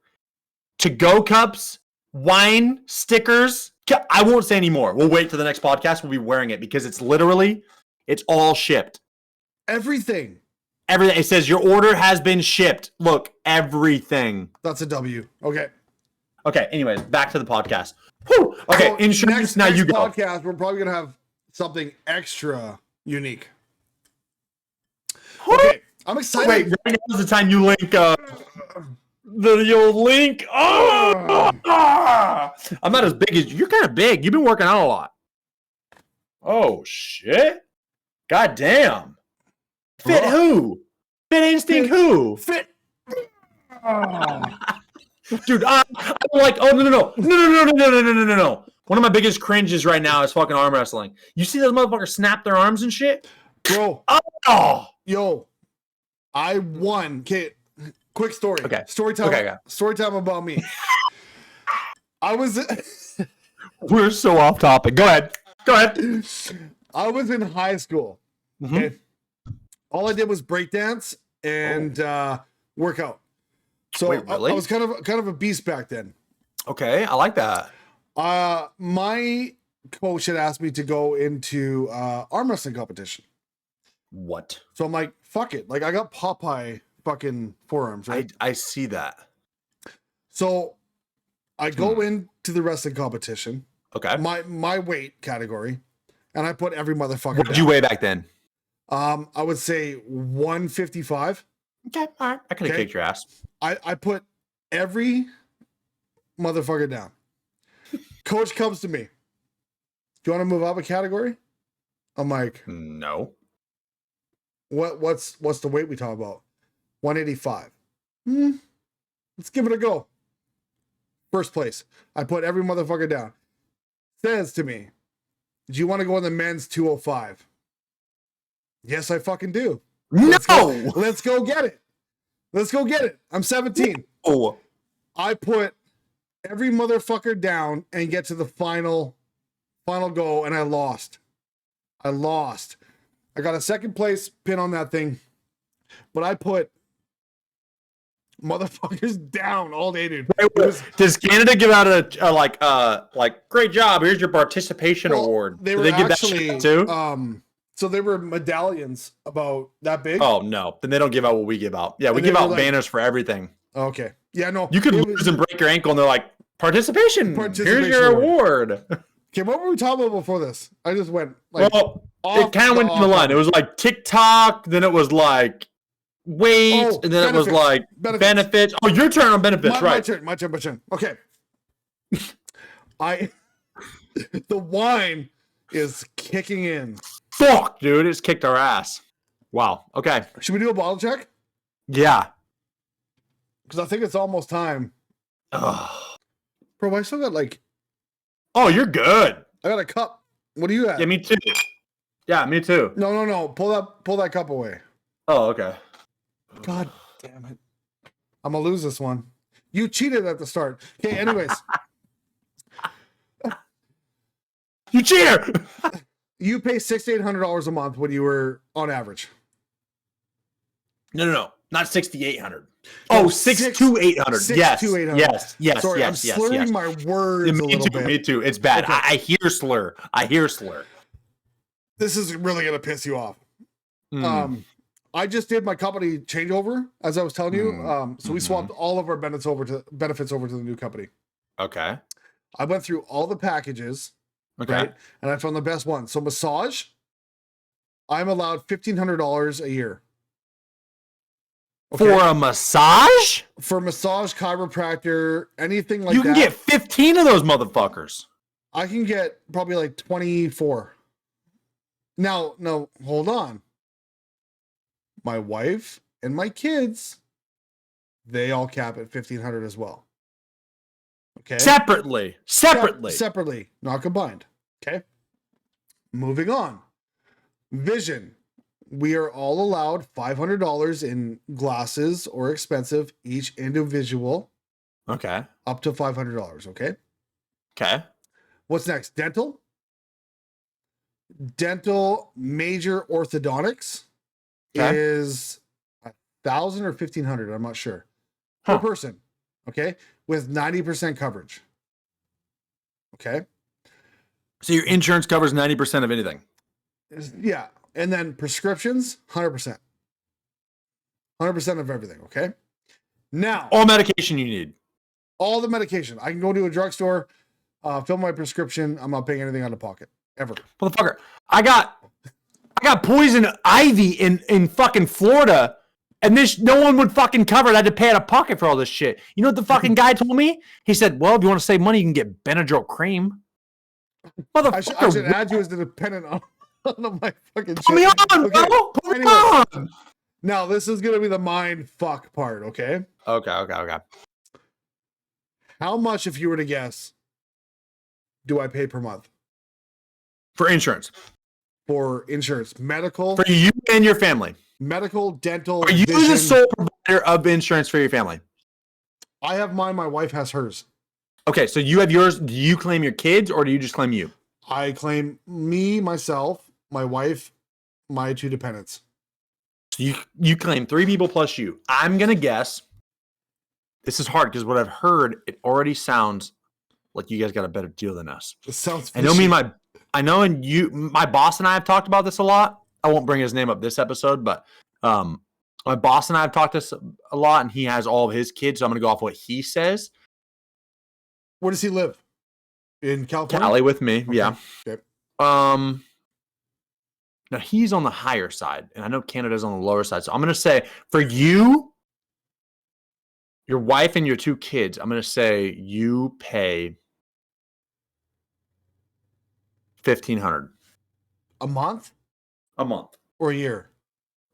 To-go cups, wine, stickers. I won't say anymore. We'll wait till the next podcast. We'll be wearing it because it's all shipped. Everything. Everything. It says your order has been shipped. Look, everything. That's a W. Okay. Okay. Anyways, back to the podcast. Whew. Okay. So insurance. Now you go. Podcast. We're probably gonna have something extra unique. Okay. I'm excited. Wait. Right now is the time you link. You'll link. Oh, I'm not as big as you. You're kind of big. You've been working out a lot. Oh shit! God damn. Fit who? Fit Instinct who? Fit. Dude, I'm like, oh no. One of my biggest cringes right now is fucking arm wrestling. You see those motherfuckers snap their arms and shit? Bro. Oh. Yo. I won. Okay. Quick story. Okay. Story time. Okay. Story time about me. I was. We're so off topic. Go ahead. I was in high school. Mm-hmm. Okay. All I did was breakdance and work out. So wait, really? I was kind of a beast back then. Okay, I like that. My coach had asked me to go into arm wrestling competition. What? So I'm like, fuck it. Like I got Popeye fucking forearms, right? I see that. So I go into the wrestling competition. Okay. My weight category, and I put every motherfucker. What did you weigh back then? I would say 155. Okay, all right. I could have kicked your ass. I put every motherfucker down. Coach comes to me. Do you want to move up a category? I'm like, no. What's the weight we talk about? 185. Let's give it a go. First place. I put every motherfucker down. Says to me, do you want to go in the men's 205? Yes, I fucking do. Let's go get it. Let's go get it. I'm 17. Oh. I put every motherfucker down and get to the final go, and I lost. I got a second place pin on that thing, but I put motherfuckers down all day, dude. Does Canada give out a like great job? Here's your participation award. They were give actually that too. So they were medallions about that big. Oh no, then they don't give out what we give out. Yeah, we give out banners for everything. Okay. Yeah, no. You could lose and break your ankle, and they're like participation. Here's your award. Okay, what were we talking about before this? I just went like. Well, it kind of went to the line. It was like TikTok, then it was like weight, and then it was like benefits. Oh, your turn on benefits, right? My turn. Okay. The wine is kicking in. Fuck, dude, it's kicked our ass. Wow. Okay. Should we do a bottle check? Yeah. Because I think it's almost time. Ugh. Bro, I still got like. Oh, you're good. I got a cup. What do you have? Yeah, me too. Yeah, me too. No. Pull that cup away. Oh, okay. God damn it. I'm gonna lose this one. You cheated at the start. Okay, anyways. You cheater! You pay $6,800 a month when you were on average. No. Not 6,800. Oh, 6,800. Yes. Sorry, I'm slurring my words a little bit. Me too. It's bad. Okay. I hear slur. This is really gonna piss you off. I just did my company changeover, as I was telling you. So we swapped all of our benefits over to the new company. Okay. I went through all the packages, right? And I found the best one. So massage, I'm allowed $1,500 a year. Okay? For a massage? For massage, chiropractor, anything like that. You can get 15 of those motherfuckers. I can get probably like 24. Now, no, hold on. My wife and my kids, they all cap at 1,500 as well. Okay. Separately, not combined. Okay. Moving on. Vision. We are all allowed $500 in glasses or expensive, each individual. Okay. Up to $500. Okay. Okay. What's next? Dental. Dental major orthodontics is 1,000 or 1,500. I'm not sure. Per person. Okay. With 90% coverage. Okay. So your insurance covers 90% of anything. Yeah. And then prescriptions, 100%. 100% of everything. Okay. Now. All medication you need. All the medication. I can go to a drugstore, fill my prescription. I'm not paying anything out of pocket. Ever. Motherfucker. I got poison ivy in fucking Florida. And no one would fucking cover it. I had to pay out of pocket for all this shit. You know what the fucking guy told me? He said, well, if you want to save money, you can get Benadryl cream. Motherfucker. I should add you as the dependent on my fucking shit. Put me on, bro. Put me on. Now, this is going to be the mind fuck part, okay? Okay. How much, if you were to guess, do I pay per month? For insurance. For insurance. Medical. For you and your family. Medical, dental, Are you the sole provider of insurance for your family? I have mine. My wife has hers. Okay, so you have yours. Do you claim your kids or do you just claim you? I claim me, myself, my wife, my two dependents. So you claim 3 people plus you. I'm going to guess. This is hard because what I've heard, it already sounds like you guys got a better deal than us. It sounds fishy. My boss and I have talked about this a lot. I won't bring his name up this episode, but my boss and I have talked this a lot, and he has all of his kids, so I'm going to go off what he says. Where does he live? In California? Cali with me, okay. Yeah. Okay. Now, he's on the higher side, and I know Canada's on the lower side, so I'm going to say, for you, your wife, and your 2 kids, I'm going to say you pay $1,500. A month? A month. Or a year?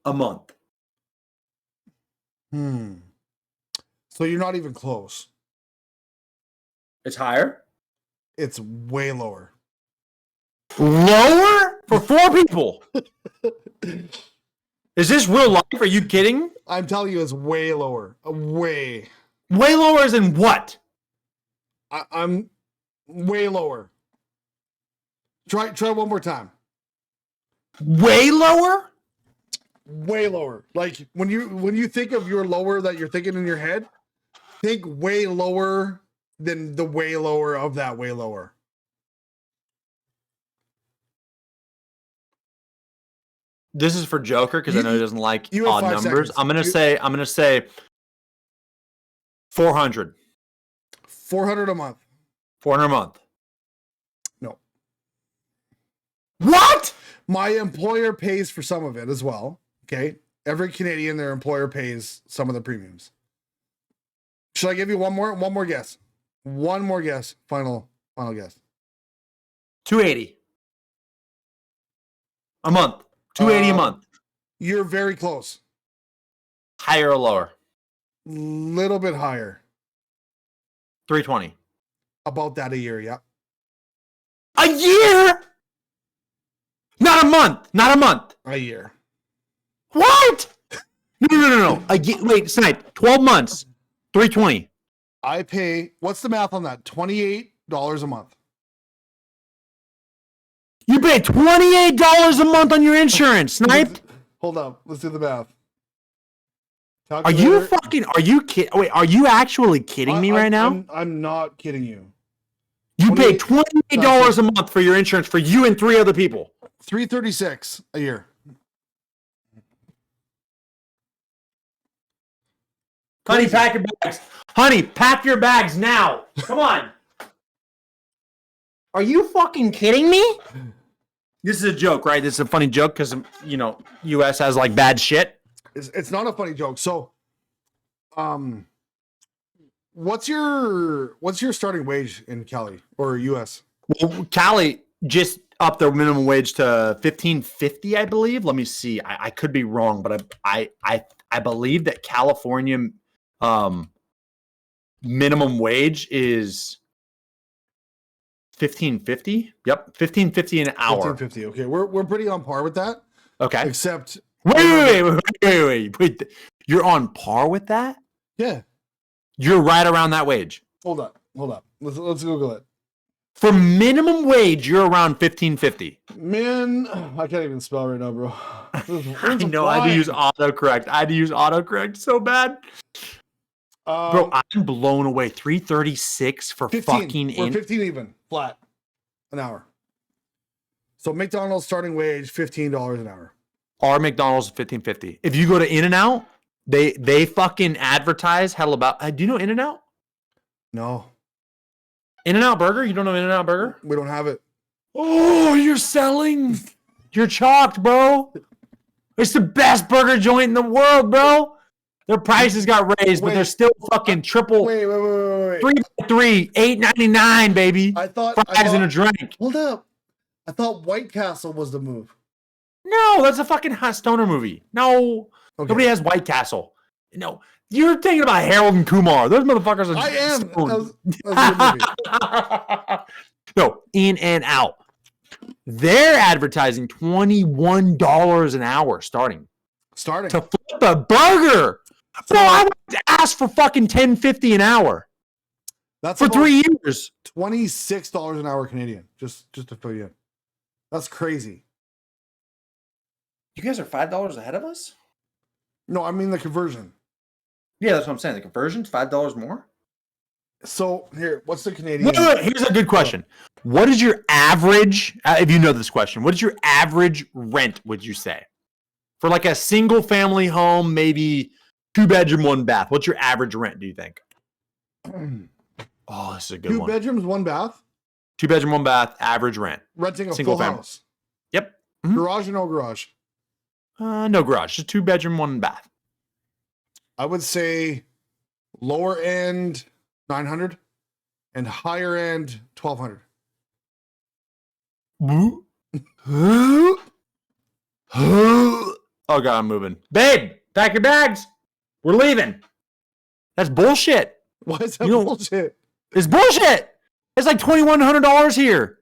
A month. So you're not even close. It's higher? It's way lower. Lower? For 4 people? Is this real life? Are you kidding? I'm telling you, it's way lower. Way lower as in what? I'm way lower. Try one more time. Way lower? Way lower. Like when you think of your lower that you're thinking in your head, think way lower than the way lower of that way lower. This is for Joker because I know he doesn't like odd numbers. Seconds. I'm gonna say 400. 400 a month. 400 a month. No. What? My employer pays for some of it as well. Okay. Every Canadian, their employer pays some of the premiums. Should I give you one more guess? One more guess. Final guess. 280 a month. 280 a month. You're very close. Higher or lower? Little bit higher. 320. About that a year, yeah. A year? Not a month. Not a month. A year. What? No. Wait, Snipe. 12 months. 320. I pay, what's the math on that? $28 a month. You pay $28 a month on your insurance, Snipe. Hold up. Let's do the math. Are you kidding? Wait, are you actually kidding me right now? I'm not kidding you. You pay $28 a month for your insurance for you and 3 other people. $336 a year. Honey, pack your bags. Honey, pack your bags now. Come on. Are you fucking kidding me? This is a joke, right? This is a funny joke because, you know, U.S. has like bad shit. It's not a funny joke. So, what's your starting wage in Cali or U.S.? Well, Cali just upped their minimum wage to $15.50, I believe. Let me see. I could be wrong, but I believe that California minimum wage is $15.50. Yep, $15.50 an hour. $15.50. Okay, we're pretty on par with that. Okay. Except wait. You're on par with that? Yeah. You're right around that wage. Hold up. Let's Google it. For minimum wage, you're around $15.50. Man, I can't even spell right now, bro. I know. I had to use autocorrect. So bad. Bro, I'm blown away. $3.36 for 15. fucking We're 15 even flat an hour. So McDonald's starting wage $15 an hour. Our McDonald's is $15.50. If you go to In-N-Out, they fucking advertise hell about. Do you know In-N-Out? No. In-N-Out Burger? You don't know In-N-Out Burger? We don't have it. Oh, you're selling. You're chalked, bro. It's the best burger joint in the world, bro. Their prices got raised, but they're still fucking triple. Wait. 3 $8.99, baby. I thought fries and a drink. Hold up. I thought White Castle was the move. No, that's a fucking hot stoner movie. No, Nobody has White Castle. No, you're thinking about Harold and Kumar. Those motherfuckers are. I am. That no, In-N-Out. They're advertising $21 an hour starting to flip a burger. Bro, I would ask for fucking $10.50 an hour. That's for 3 years. $26 an hour Canadian. Just to fill you in. That's crazy. You guys are $5 ahead of us? No, I mean the conversion. Yeah, that's what I'm saying. The conversion's $5 more. So here, what's the Canadian? Wait. Here's a good question. What is your average? If you know this question, what is your average rent? Would you say for like a single family home, maybe 2-bedroom, 1 bath? What's your average rent? Do you think? Oh, this is a good one. 2 bedrooms, 1 bath. 2-bedroom, 1 bath. Average rent. Renting a single full family house. Yep. Mm-hmm. Garage or no garage? No garage. Just 2-bedroom, 1 bath. I would say lower end 900 and higher end 1200. Oh God, I'm moving. Babe, pack your bags. We're leaving. That's bullshit. Why is that bullshit? It's bullshit. It's like $2,100 here.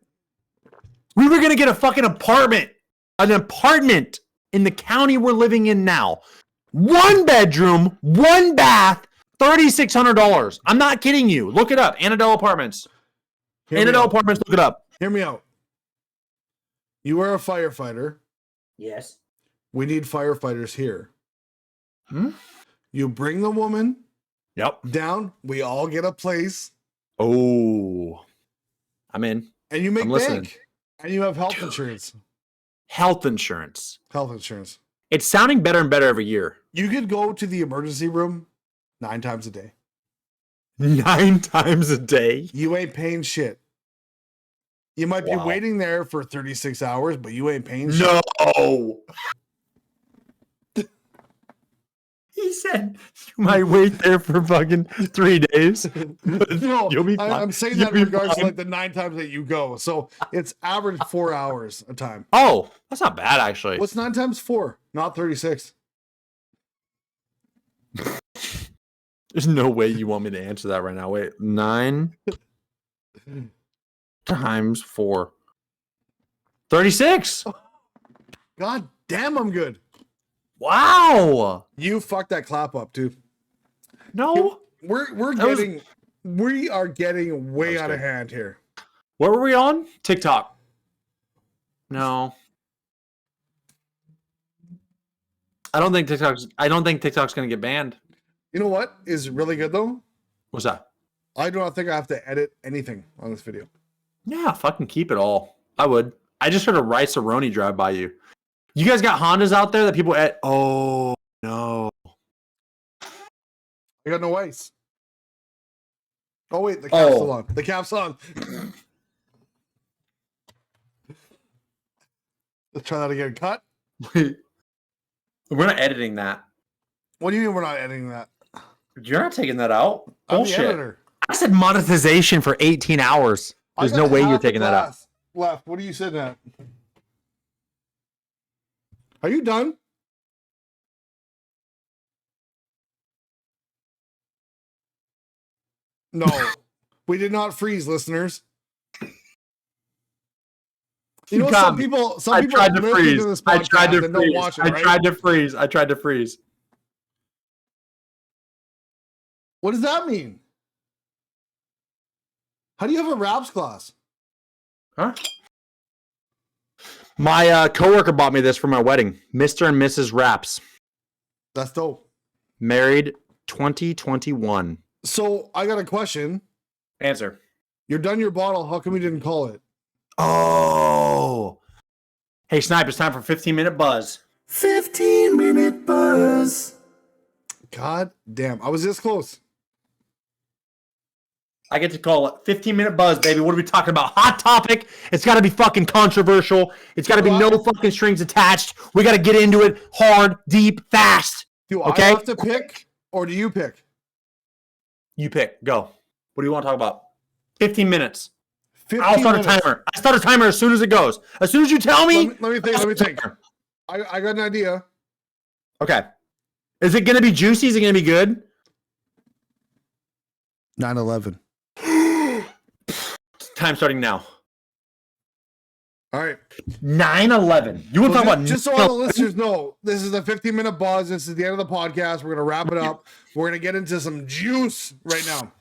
We were gonna get a fucking apartment. An apartment in the county we're living in now. 1 bedroom, 1 bath, $3,600. I'm not kidding you. Look it up. Annandale Apartments. Annandale Apartments, look it up. Hear me out. You are a firefighter. Yes. We need firefighters here. Hmm? You bring the woman down. We all get a place. Oh. I'm in. And you make bank. And you have health insurance. Health insurance. Health insurance. It's sounding better and better every year. You could go to the emergency room 9 times a day. 9 times a day? You ain't paying shit. You might be waiting there for 36 hours, but you ain't paying shit. No. He said you might wait there for fucking 3 days. No, you'll be fine. I'm saying that in regards to like the 9 times that you go. So it's average 4 hours a time. Oh, that's not bad actually. What's 9 times 4? Not 36. There's no way you want me to answer that right now. Wait, 9 times 4. 36. God damn, I'm good. Wow. You fucked that clap up, dude. No. We are getting way out of hand here. What were we on? TikTok. No. I don't think TikTok's gonna get banned. You know what is really good though? What's that? I do not think I have to edit anything on this video. Yeah, fucking keep it all. I would. I just heard a Rice-A-Roni drive by you. You guys got Hondas out there that people oh no. I got no ice. Oh wait, the cap's still on. The cap's on. Let's try that again. Cut. We're not editing that. What do you mean we're not editing that? You're not taking that out. I'm Bullshit. the editor. I said monetization for 18 hours. There's no way you're taking that out. Left. What are you sitting at? Are you done? No, we did not freeze, listeners. You know, some people tried to freeze. This I tried to freeze. Watch it, I tried to freeze. I tried to freeze. What does that mean? How do you have a Rapps class? Huh? My coworker bought me this for my wedding. Mr. and Mrs. Rapps. That's dope. Married 2021. So I got a question. Answer. You're done your bottle. How come you didn't call it? Oh. Hey, Snipe, it's time for 15-minute buzz. 15-minute buzz. God damn. I was this close. I get to call it 15-minute buzz, baby. What are we talking about? Hot topic. It's got to be fucking controversial. It's got to be no fucking strings attached. We got to get into it hard, deep, fast. Do I have to pick or do you pick? You pick. Go. What do you want to talk about? 15 minutes. 15 I'll start minutes. a timer. I start a timer as soon as it goes. As soon as you tell me. Let me think. I got an idea. Okay. Is it going to be juicy? Is it going to be good? 9/11. Time starting now. All right. 9/11. You want to talk about just so all the listeners know, this is a 15-minute buzz. This is the end of the podcast. We're going to wrap it up. We're going to get into some juice right now.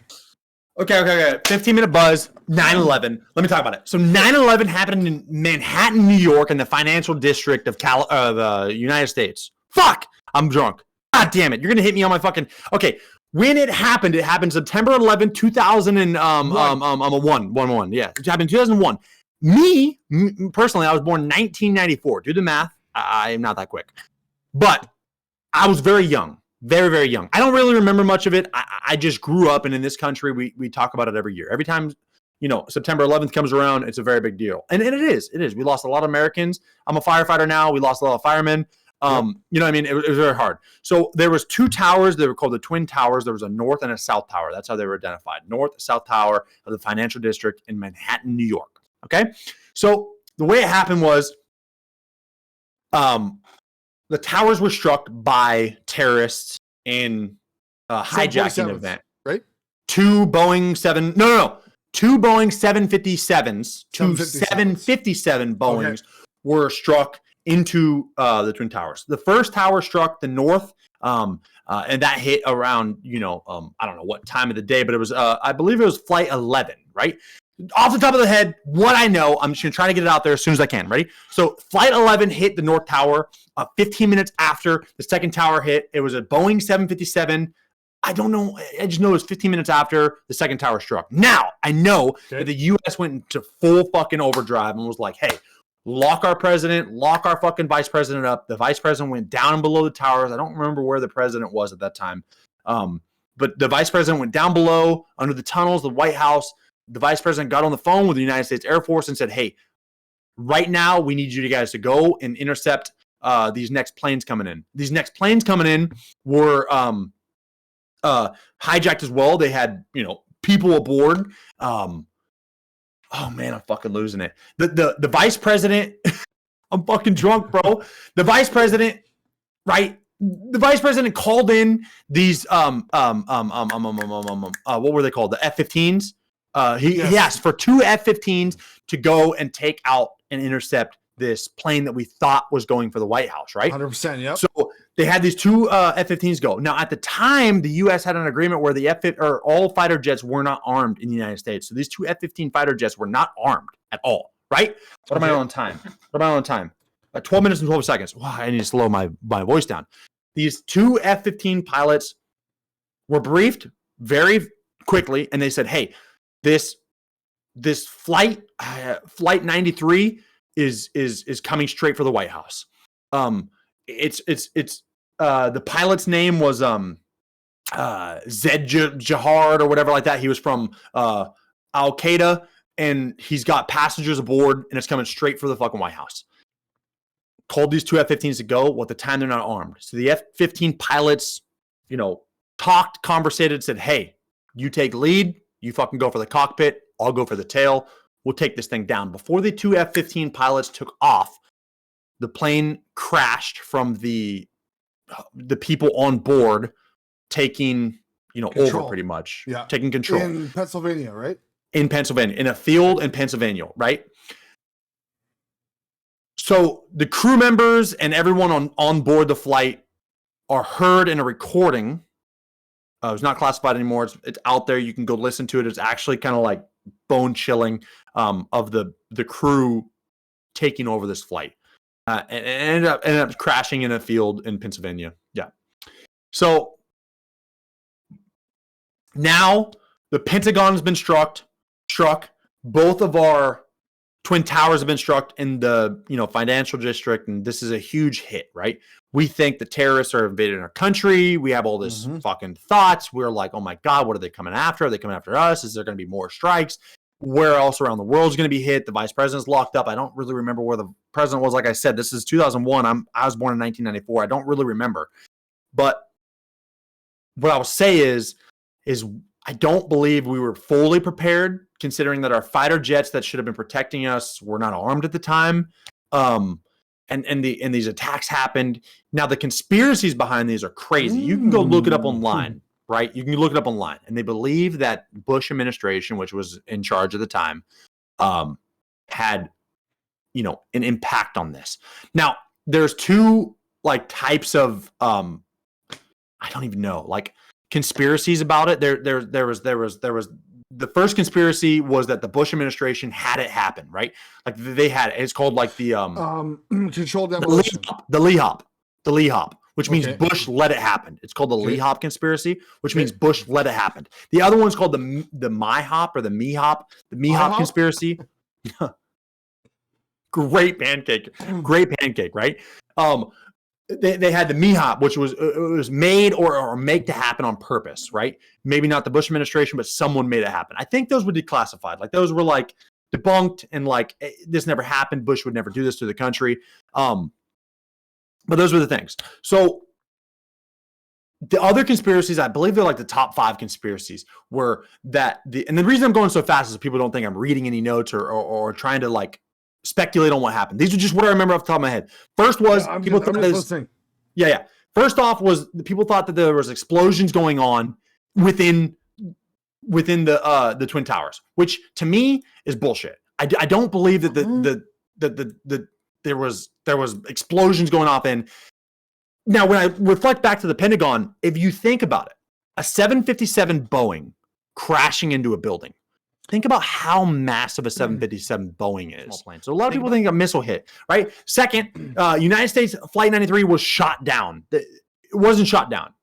Okay. 15-minute buzz, 9/11. Let me talk about it. So 9/11 happened in Manhattan, New York, in the financial district of the United States. Fuck! I'm drunk. God damn it. You're going to hit me on my fucking... Okay. When it happened September 11, 2001. Yeah. It happened in 2001. Me, personally, I was born in 1994. Do the math. I am not that quick. But I was very young. Very, very young. I don't really remember much of it. I just grew up, and in this country, we talk about it every year. Every time, September 11th comes around, it's a very big deal. And it is. It is. We lost a lot of Americans. I'm a firefighter now. We lost a lot of firemen. You know what I mean? It was very hard. So there was two towers. They were called the Twin Towers. There was a north and a south tower. That's how they were identified. North, south tower of the financial district in Manhattan, New York. Okay? So the way it happened was the towers were struck by terrorists in a hijacking event. Right? Two Boeing 757s, two 757 Boeings were struck into the Twin Towers. The first tower struck the north, and that hit around, I don't know what time of the day, but it was, I believe it was flight 11, right? Off the top of the head, what I know, I'm just going to try to get it out there as soon as I can. Ready? So flight 11 hit the north tower 15 minutes after the second tower hit. It was a Boeing 757. I don't know. I just know it was 15 minutes after the second tower struck. Now, I know that the U.S. went into full fucking overdrive and was like, hey, lock our president, lock our fucking vice president up. The vice president went down and below the towers. I don't remember where the president was at that time. But the vice president went down below under the tunnels, the White House. The vice president got on the phone with the United States Air Force and said, hey, right now we need you guys to go and intercept these next planes coming in. These next planes coming in were hijacked as well. They had, people aboard. Oh man, I'm fucking losing it. The vice president, I'm fucking drunk, bro. The vice president, right? The vice president called in these what were they called? The F-15s. He asked for two F-15s to go and take out and intercept this plane that we thought was going for the White House, right? 100%, yep. So they had these two F-15s go. Now, at the time, the U.S. had an agreement where the all fighter jets were not armed in the United States. So these two F-15 fighter jets were not armed at all, right? What am I on time? 12 minutes and 12 seconds. Wow, I need to slow my voice down. These two F-15 pilots were briefed very quickly, and they said, hey, this flight 93 is coming straight for the White House. It's the pilot's name was Zed Jihad or whatever like that. He was from Al Qaeda, and he's got passengers aboard, and it's coming straight for the fucking White House. Told these two F-15s to go. Well, at the time, they're not armed. So the F-15 pilots, talked, conversated, said, hey, you take lead. You fucking go for the cockpit. I'll go for the tail. We'll take this thing down. Before the two F-15 pilots took off, the plane crashed from the people on board taking, over pretty much. Yeah. Taking control. In Pennsylvania, right? In Pennsylvania. In a field in Pennsylvania, right? So the crew members and everyone on board the flight are heard in a recording. It's not classified anymore. It's out there. You can go listen to it. It's actually kind of like bone chilling of the crew taking over this flight. And ended up crashing in a field in Pennsylvania. Yeah. So now the Pentagon has been struck. Both of our Twin Towers have been struck in the financial district, and this is a huge hit, right? We think the terrorists are invading our country. We have all this fucking thoughts. We're like, oh my God, what are they coming after? Are they coming after us? Is there going to be more strikes? Where else around the world is going to be hit? The vice president's locked up. I don't really remember where the president was. Like I said, this is 2001. I was born in 1994. I don't really remember. But what I will say is I don't believe we were fully prepared, considering that our fighter jets that should have been protecting us were not armed at the time. And these attacks happened. Now the conspiracies behind these are crazy. You can go look it up online, right? You can look it up online. And they believe that Bush administration, which was in charge at the time, had, an impact on this. Now there's two types of, I don't even know, conspiracies about it. There was the first conspiracy was that the Bush administration had it happen, right? They had it. It's called the controlled demolition. The Lee Hop, which means Bush let it happen. It's called the Lee Hop conspiracy, which means Bush let it happen. The other one's called the My Hop or the Me Hop, conspiracy. Great pancake, right? They had the MEHOP, which was made or make to happen on purpose, right? Maybe not the Bush administration, but someone made it happen. I think those were declassified. Those were debunked and this never happened. Bush would never do this to the country. But those were the things. So the other conspiracies, I believe they're the top 5 conspiracies, were that and the reason I'm going so fast is so people don't think I'm reading any notes or trying to speculate on what happened. These are just what I remember off the top of my head. First was people thought this. Yeah. First off was the people thought that there was explosions going on within the Twin Towers, which to me is bullshit. I don't believe that there was explosions going off in. Now, when I reflect back to the Pentagon, if you think about it, a 757 Boeing crashing into a building. Think about how massive a 757 Boeing is. So a lot of people think a missile hit, right? Second, United States Flight 93 was shot down. It wasn't shot down.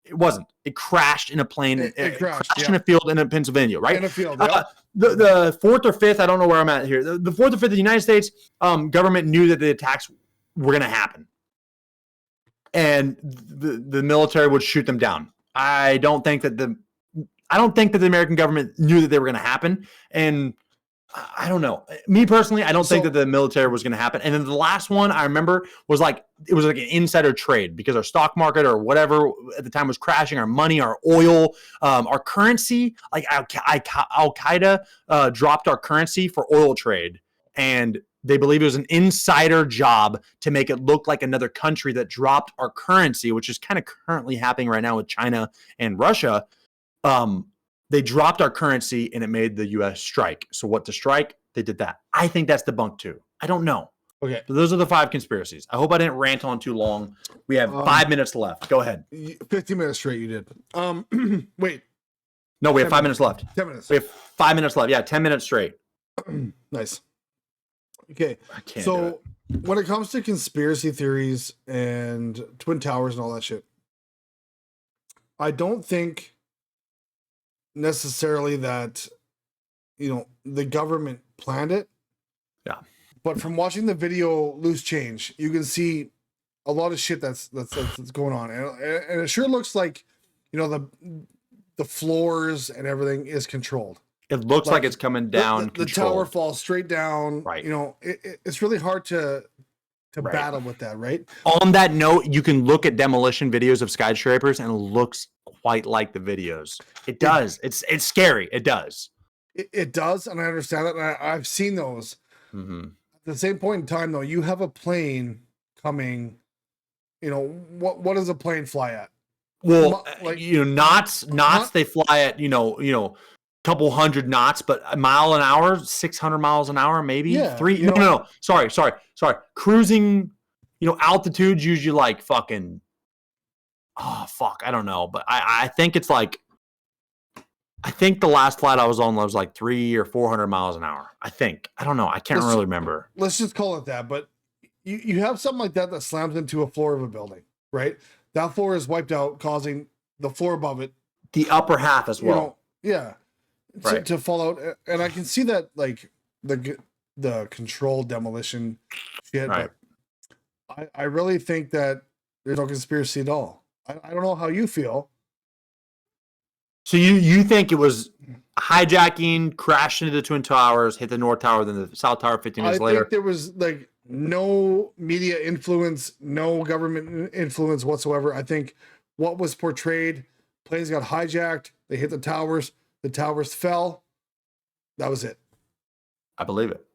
It wasn't. It crashed in a plane. It crashed in a field in Pennsylvania, right? In a field, The 4th or 5th, I don't know where I'm at here. The 4th or 5th, the United States government knew that the attacks were going to happen. And the military would shoot them down. I don't think that the American government knew that they were going to happen. And I don't know. Me personally, I don't think that the military was going to happen. And then the last one I remember was it was an insider trade because our stock market or whatever at the time was crashing. Our money, our oil, our currency, Al Qaeda dropped our currency for oil trade. And they believe it was an insider job to make it look like another country that dropped our currency, which is kind of currently happening right now with China and Russia. They dropped our currency and it made the U.S. strike. So what to strike? They did that. I think that's debunked too. I don't know. Okay. So those are the 5 conspiracies. I hope I didn't rant on too long. We have 5 minutes left. Go ahead. 15 minutes straight you did. Wait. No, we have 5 minutes left. 10 minutes. We have 5 minutes left. Yeah, 10 minutes straight. Nice. Okay. So when it comes to conspiracy theories and Twin Towers and all that shit, I don't think necessarily that the government planned it. Yeah. But from watching the video Loose Change, you can see a lot of shit that's going on. And it sure looks like, the floors and everything is controlled. It looks like it's coming down. The tower falls straight down. Right. It's really hard to battle with that, right? On that note, you can look at demolition videos of skyscrapers, and it looks quite like the videos. It does. It's scary. It does. It does, and I understand that. And I've seen those. Mm-hmm. At the same point in time, though, you have a plane coming. What does a plane fly at? Well, knots. They fly at couple hundred knots, but a mile an hour, 600 miles an hour, maybe. Yeah, No. Sorry. Cruising, altitude's usually like fucking. Oh fuck, I don't know, but I think it's like. I think the last flight I was on was like 300 or 400 miles an hour. I think. I don't know. I can't really remember. Let's just call it that. But you have something like that slams into a floor of a building, right? That floor is wiped out, causing the floor above it, the upper half as well. Right. To fall out. And I can see that, like the controlled demolition shit. Right. But I really think that there's no conspiracy at all. I don't know how you feel. So you think it was hijacking, crashed into the Twin Towers, hit the North Tower, then the South Tower 15 minutes later? I think there was like no media influence, no government influence whatsoever. I think what was portrayed, planes got hijacked, they hit the towers fell. That was it. I believe it.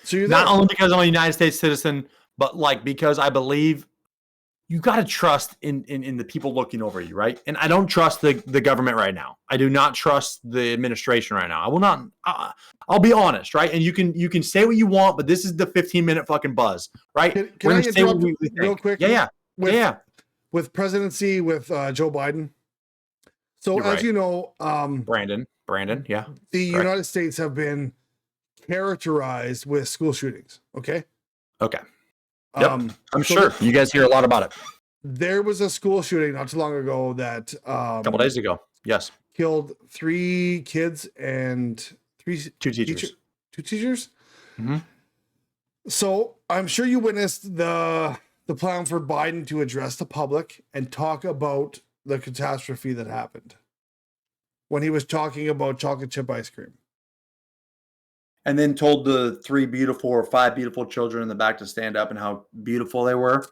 So you're not only because I'm a United States citizen, but like because I believe you got to trust in the people looking over you, right? And I don't trust the government right now. I do not trust the administration right now. I will not. I'll be honest, right? And you can say what you want, but this is the 15-minute fucking buzz, right? Can I interrupt real quick? Yeah. With presidency with Joe Biden. So as you know, Brandon, yeah. The United States have been characterized with school shootings. Okay. Yep. I'm sure you guys hear a lot about it. There was a school shooting not too long ago that a couple days ago. Yes. Killed 3 kids and two teachers. Mm-hmm. So I'm sure you witnessed the plan for Biden to address the public and talk about the catastrophe that happened when he was talking about chocolate chip ice cream. And then told the 3 beautiful or 5 beautiful children in the back to stand up and how beautiful they were.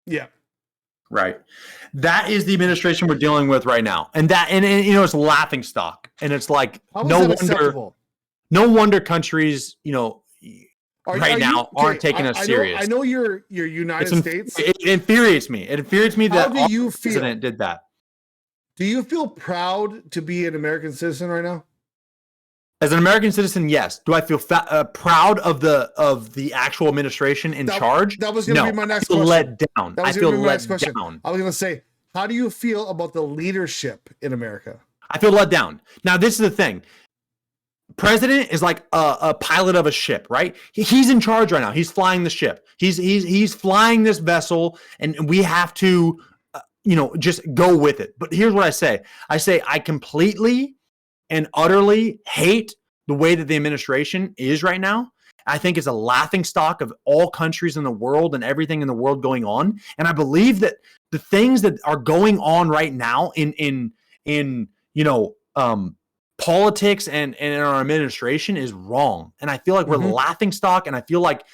Yeah. Right. That is the administration we're dealing with right now. And it's laughing stock. And it's like, no wonder countries, right now aren't taking us serious. I know you're United States. It infuriates me. It infuriates me that our president did that. Do you feel proud to be an American citizen right now? As an American citizen, yes. Do I feel proud of the actual administration in charge? That was going to be my next question. Let down. I feel let down. I was going to say, how do you feel about the leadership in America? I feel let down. Now, this is the thing. President is like a pilot of a ship, right? He's in charge right now. He's flying the ship. He's flying this vessel, and we have to, just go with it. But here's what I say. I completely and utterly hate the way that the administration is right now. I think it's a laughing stock of all countries in the world and everything in the world going on. And I believe that the things that are going on right now in politics and in our administration is wrong. And I feel like we're laughing stock, and I feel like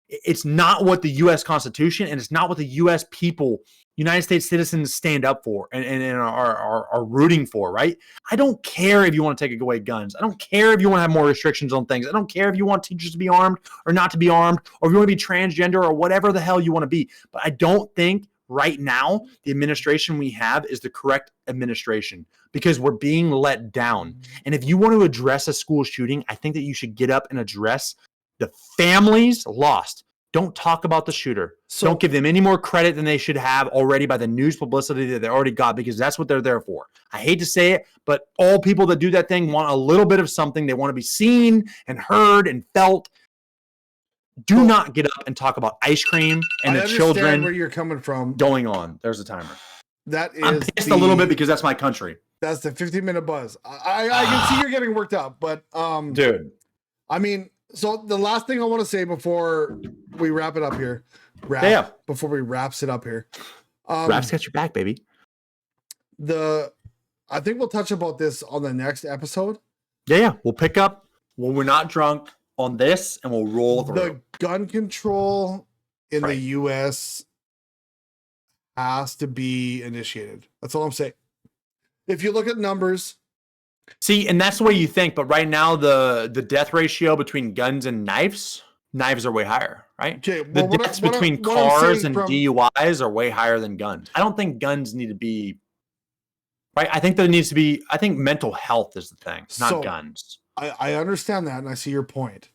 it's not what the U.S. Constitution and it's not what the U.S. people, United States citizens, stand up for and are rooting for, right? I don't care if you want to take away guns. I don't care if you want to have more restrictions on things. I don't care if you want teachers to be armed or not to be armed, or if you want to be transgender or whatever the hell you want to be. But I don't think right now the administration we have is the correct administration, because we're being let down. And if you want to address a school shooting, I think that you should get up and address the families lost. Don't talk about the shooter. So, don't give them any more credit than they should have already by the news publicity that they already got, because that's what they're there for. I hate to say it, but all people that do that thing want a little bit of something. They want to be seen and heard and felt. Do not get up and talk about ice cream and the children. Where you're coming from. Going on. There's a timer. I'm pissed a little bit because that's my country. That's the 15-minute buzz. I can see you're getting worked up, but dude. I mean, so the last thing I want to say before we wrap it up here, before we wraps it up here, Raps got your back, baby. I think we'll touch about this on the next episode. Yeah. We'll pick up when we're not drunk on this, and we'll roll through. The gun control in Right. the U.S. has to be initiated. That's all I'm saying. If you look at numbers, See, and that's the way you think, but right now the death ratio between guns and knives are way higher, right? okay. The Well, deaths between what I'm cars saying and from- DUIs are way higher than guns. I don't think guns need to be right. I think there needs to be. I think mental health is the thing, not So- guns. I understand that, and I see your point.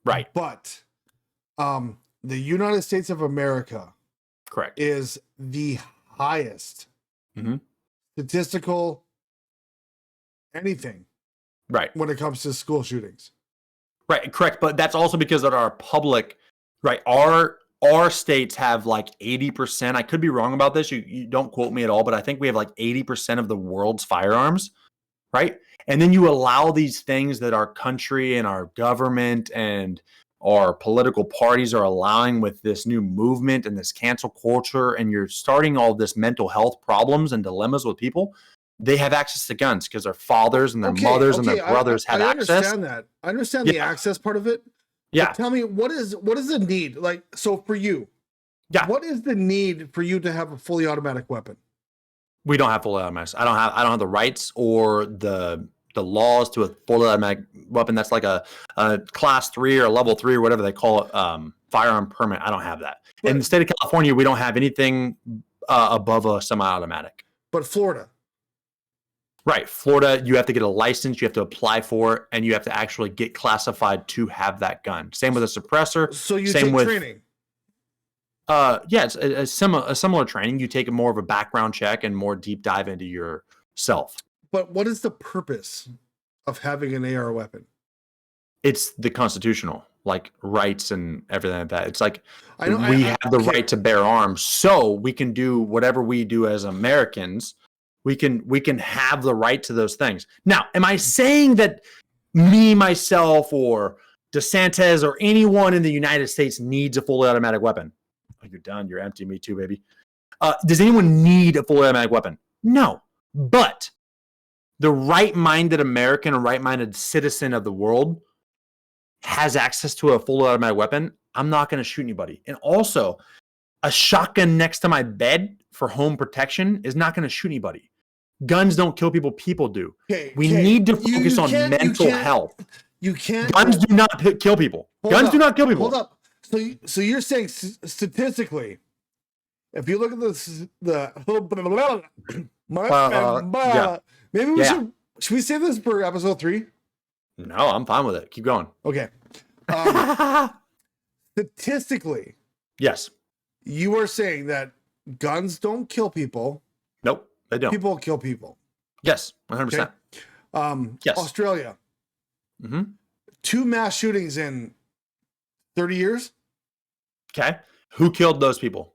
Right. But the United States of America Correct. is the highest Mhm. statistical anything Right. when it comes to school shootings. Right. Correct. But that's also because of our public. Right. Our states have like 80%. I could be wrong about this. You don't quote me at all, but I think we have like 80% of the world's firearms. Right. And then you allow these things that our country and our government and our political parties are allowing with this new movement and this cancel culture, and you're starting all this mental health problems and dilemmas with people. They have access to guns because their fathers and their mothers and their brothers have I access. understand that. I understand the access part of it. Yeah. But tell me, what is the need? Like, so for you, Yeah. what is the need for you to have a fully automatic weapon? We don't have fully automatic. I don't have the rights or the laws to a fully automatic weapon. That's like a class 3 or level 3 or whatever they call it, firearm permit. I don't have that. In the state of California, we don't have anything above a semi-automatic. But Florida. Right. Florida, you have to get a license, you have to apply for it, and you have to actually get classified to have that gun. Same with a suppressor. So you Same take with training. Yeah, it's a similar training. You take more of a background check and more deep dive into yourself. But what is the purpose of having an AR weapon? It's the constitutional, like rights and everything like that. It's like I know we have the okay. right to bear arms, so we can do whatever we do as Americans. We can have the right to those things. Now, am I saying that me, myself, or DeSantis, or anyone in the United States needs a fully automatic weapon? Oh, you're done. You're empty. Me too, baby. Does anyone need a fully automatic weapon? No. But the right-minded American or right-minded citizen of the world has access to a fully automatic weapon. I'm not going to shoot anybody. And also, a shotgun next to my bed for home protection is not going to shoot anybody. Guns don't kill people. People do. We need to focus on mental health. You can't. Guns do not kill people. Guns do not kill people. Hold up. So you're saying statistically, if you look at maybe we should we save this for episode 3? No, I'm fine with it. Keep going. Okay. Statistically, yes. You are saying that guns don't kill people. Nope, they don't. People kill people. Yes, 100%. Yes. Australia. 2 mass shootings in 30 years. Okay. Who killed those people?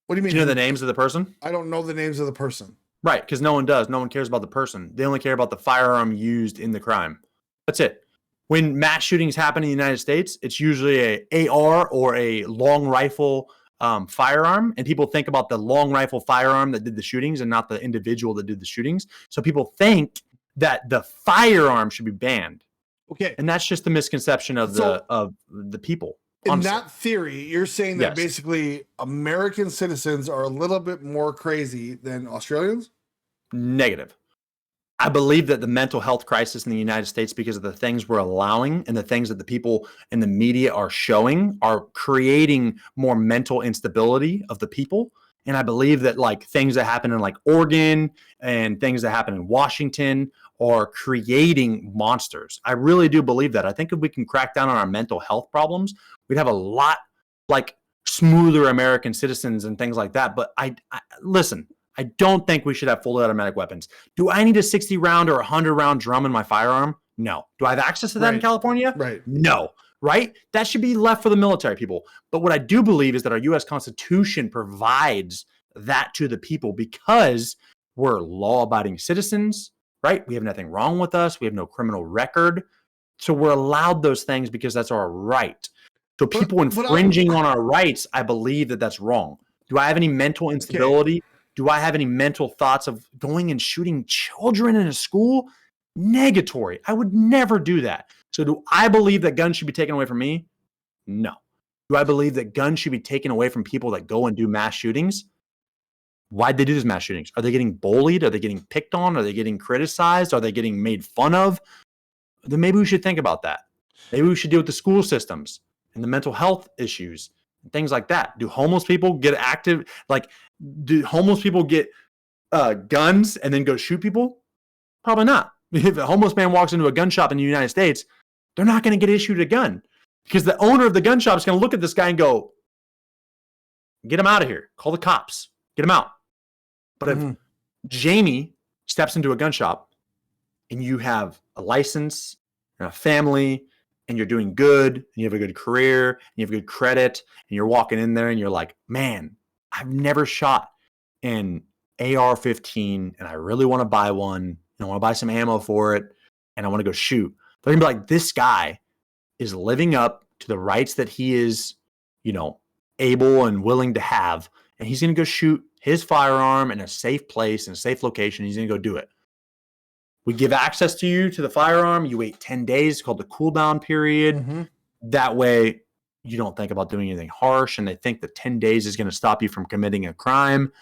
What do you mean? Do you know the names of the person? I don't know the names of the person. Right, because no one does. No one cares about the person. They only care about the firearm used in the crime. That's it. When mass shootings happen in the United States, it's usually a AR or a long rifle firearm, and people think about the long rifle firearm that did the shootings and not the individual that did the shootings. So people think that the firearm should be banned. Okay, and that's just the misconception of the people. Honestly. In that theory, you're saying that yes. basically American citizens are a little bit more crazy than Australians? Negative. I believe that the mental health crisis in the United States, because of the things we're allowing and the things that the people in the media are showing, are creating more mental instability of the people. And I believe that like things that happen in like Oregon and things that happen in Washington are creating monsters. I really do believe that. I think if we can crack down on our mental health problems, we'd have a lot like smoother American citizens and things like that. But I listen, I don't think we should have fully automatic weapons. Do I need a 60 round or 100 round drum in my firearm? No. Do I have access to that in California? Right. No. Right? That should be left for the military people. But what I do believe is that our U.S. Constitution provides that to the people because we're law-abiding citizens, right? We have nothing wrong with us. We have no criminal record. So we're allowed those things because that's our right. So people infringing on our rights, I believe that that's wrong. Do I have any mental instability? Do I have any mental thoughts of going and shooting children in a school? Negatory. I would never do that. So do I believe that guns should be taken away from me? No. Do I believe that guns should be taken away from people that go and do mass shootings? Why'd they do these mass shootings? Are they getting bullied? Are they getting picked on? Are they getting criticized? Are they getting made fun of? Then maybe we should think about that. Maybe we should deal with the school systems and the mental health issues and things like that. Do homeless people get active? Like, do homeless people get guns and then go shoot people? Probably not. If a homeless man walks into a gun shop in the United States, they're not going to get issued a gun because the owner of the gun shop is going to look at this guy and go, get him out of here. Call the cops. Get him out. But if Jamie steps into a gun shop and you have a license and a family and you're doing good and you have a good career and you have good credit and you're walking in there and you're like, man, I've never shot an AR-15 and I really want to buy one and I want to buy some ammo for it and I want to go shoot. They're going to be like, this guy is living up to the rights that he is, able and willing to have. And he's going to go shoot his firearm in a safe place, in a safe location. He's going to go do it. We give access to you to the firearm. You wait 10 days, called the cool down period. That way you don't think about doing anything harsh. And they think that 10 days is going to stop you from committing a crime.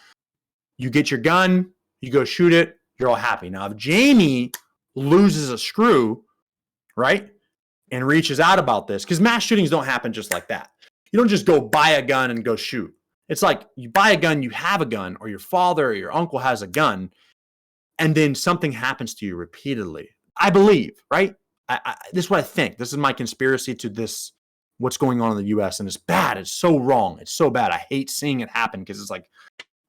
You get your gun, you go shoot it. You're all happy. Now, if Jamie loses a screw, right, and reaches out about this, because mass shootings don't happen just like that. You don't just go buy a gun and go shoot. It's like you buy a gun, you have a gun, or your father or your uncle has a gun, and then something happens to you repeatedly. I believe, right? This is what I think. This is my conspiracy to this, what's going on in the U.S., and it's bad. It's so wrong. It's so bad. I hate seeing it happen because it's like,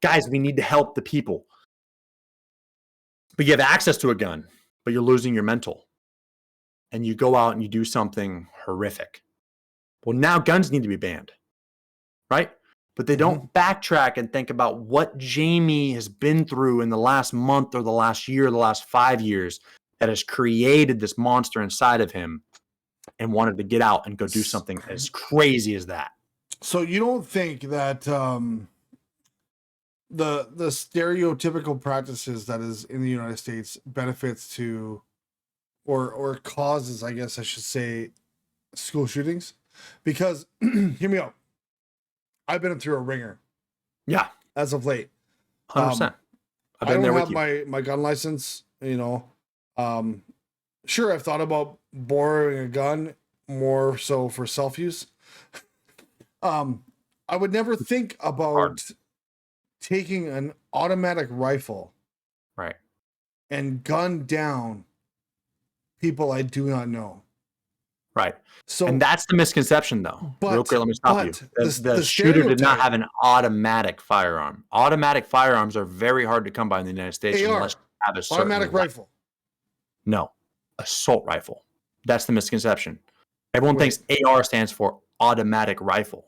guys, we need to help the people. But you have access to a gun, but you're losing your mental. And you go out and you do something horrific. Well, now guns need to be banned, right? But they don't backtrack and think about what Jamie has been through in the last month or the last year, the last 5 years that has created this monster inside of him and wanted to get out and go do something as crazy as that. So you don't think that the stereotypical practices that is in the United States benefits to or causes, I guess I should say, school shootings? Because hear me out. I've been through a ringer. Yeah. As of late. 100%. I don't have my gun license, Sure, I've thought about borrowing a gun more so for self-use. I would never think about taking an automatic rifle, right, and gun down people I do not know. Right. So, and that's the misconception, though. Real quick, let me stop you. The shooter did not have an automatic firearm. Automatic firearms are very hard to come by in the United States unless you have a certain automatic rifle. No, assault rifle. That's the misconception. Everyone thinks AR stands for automatic rifle.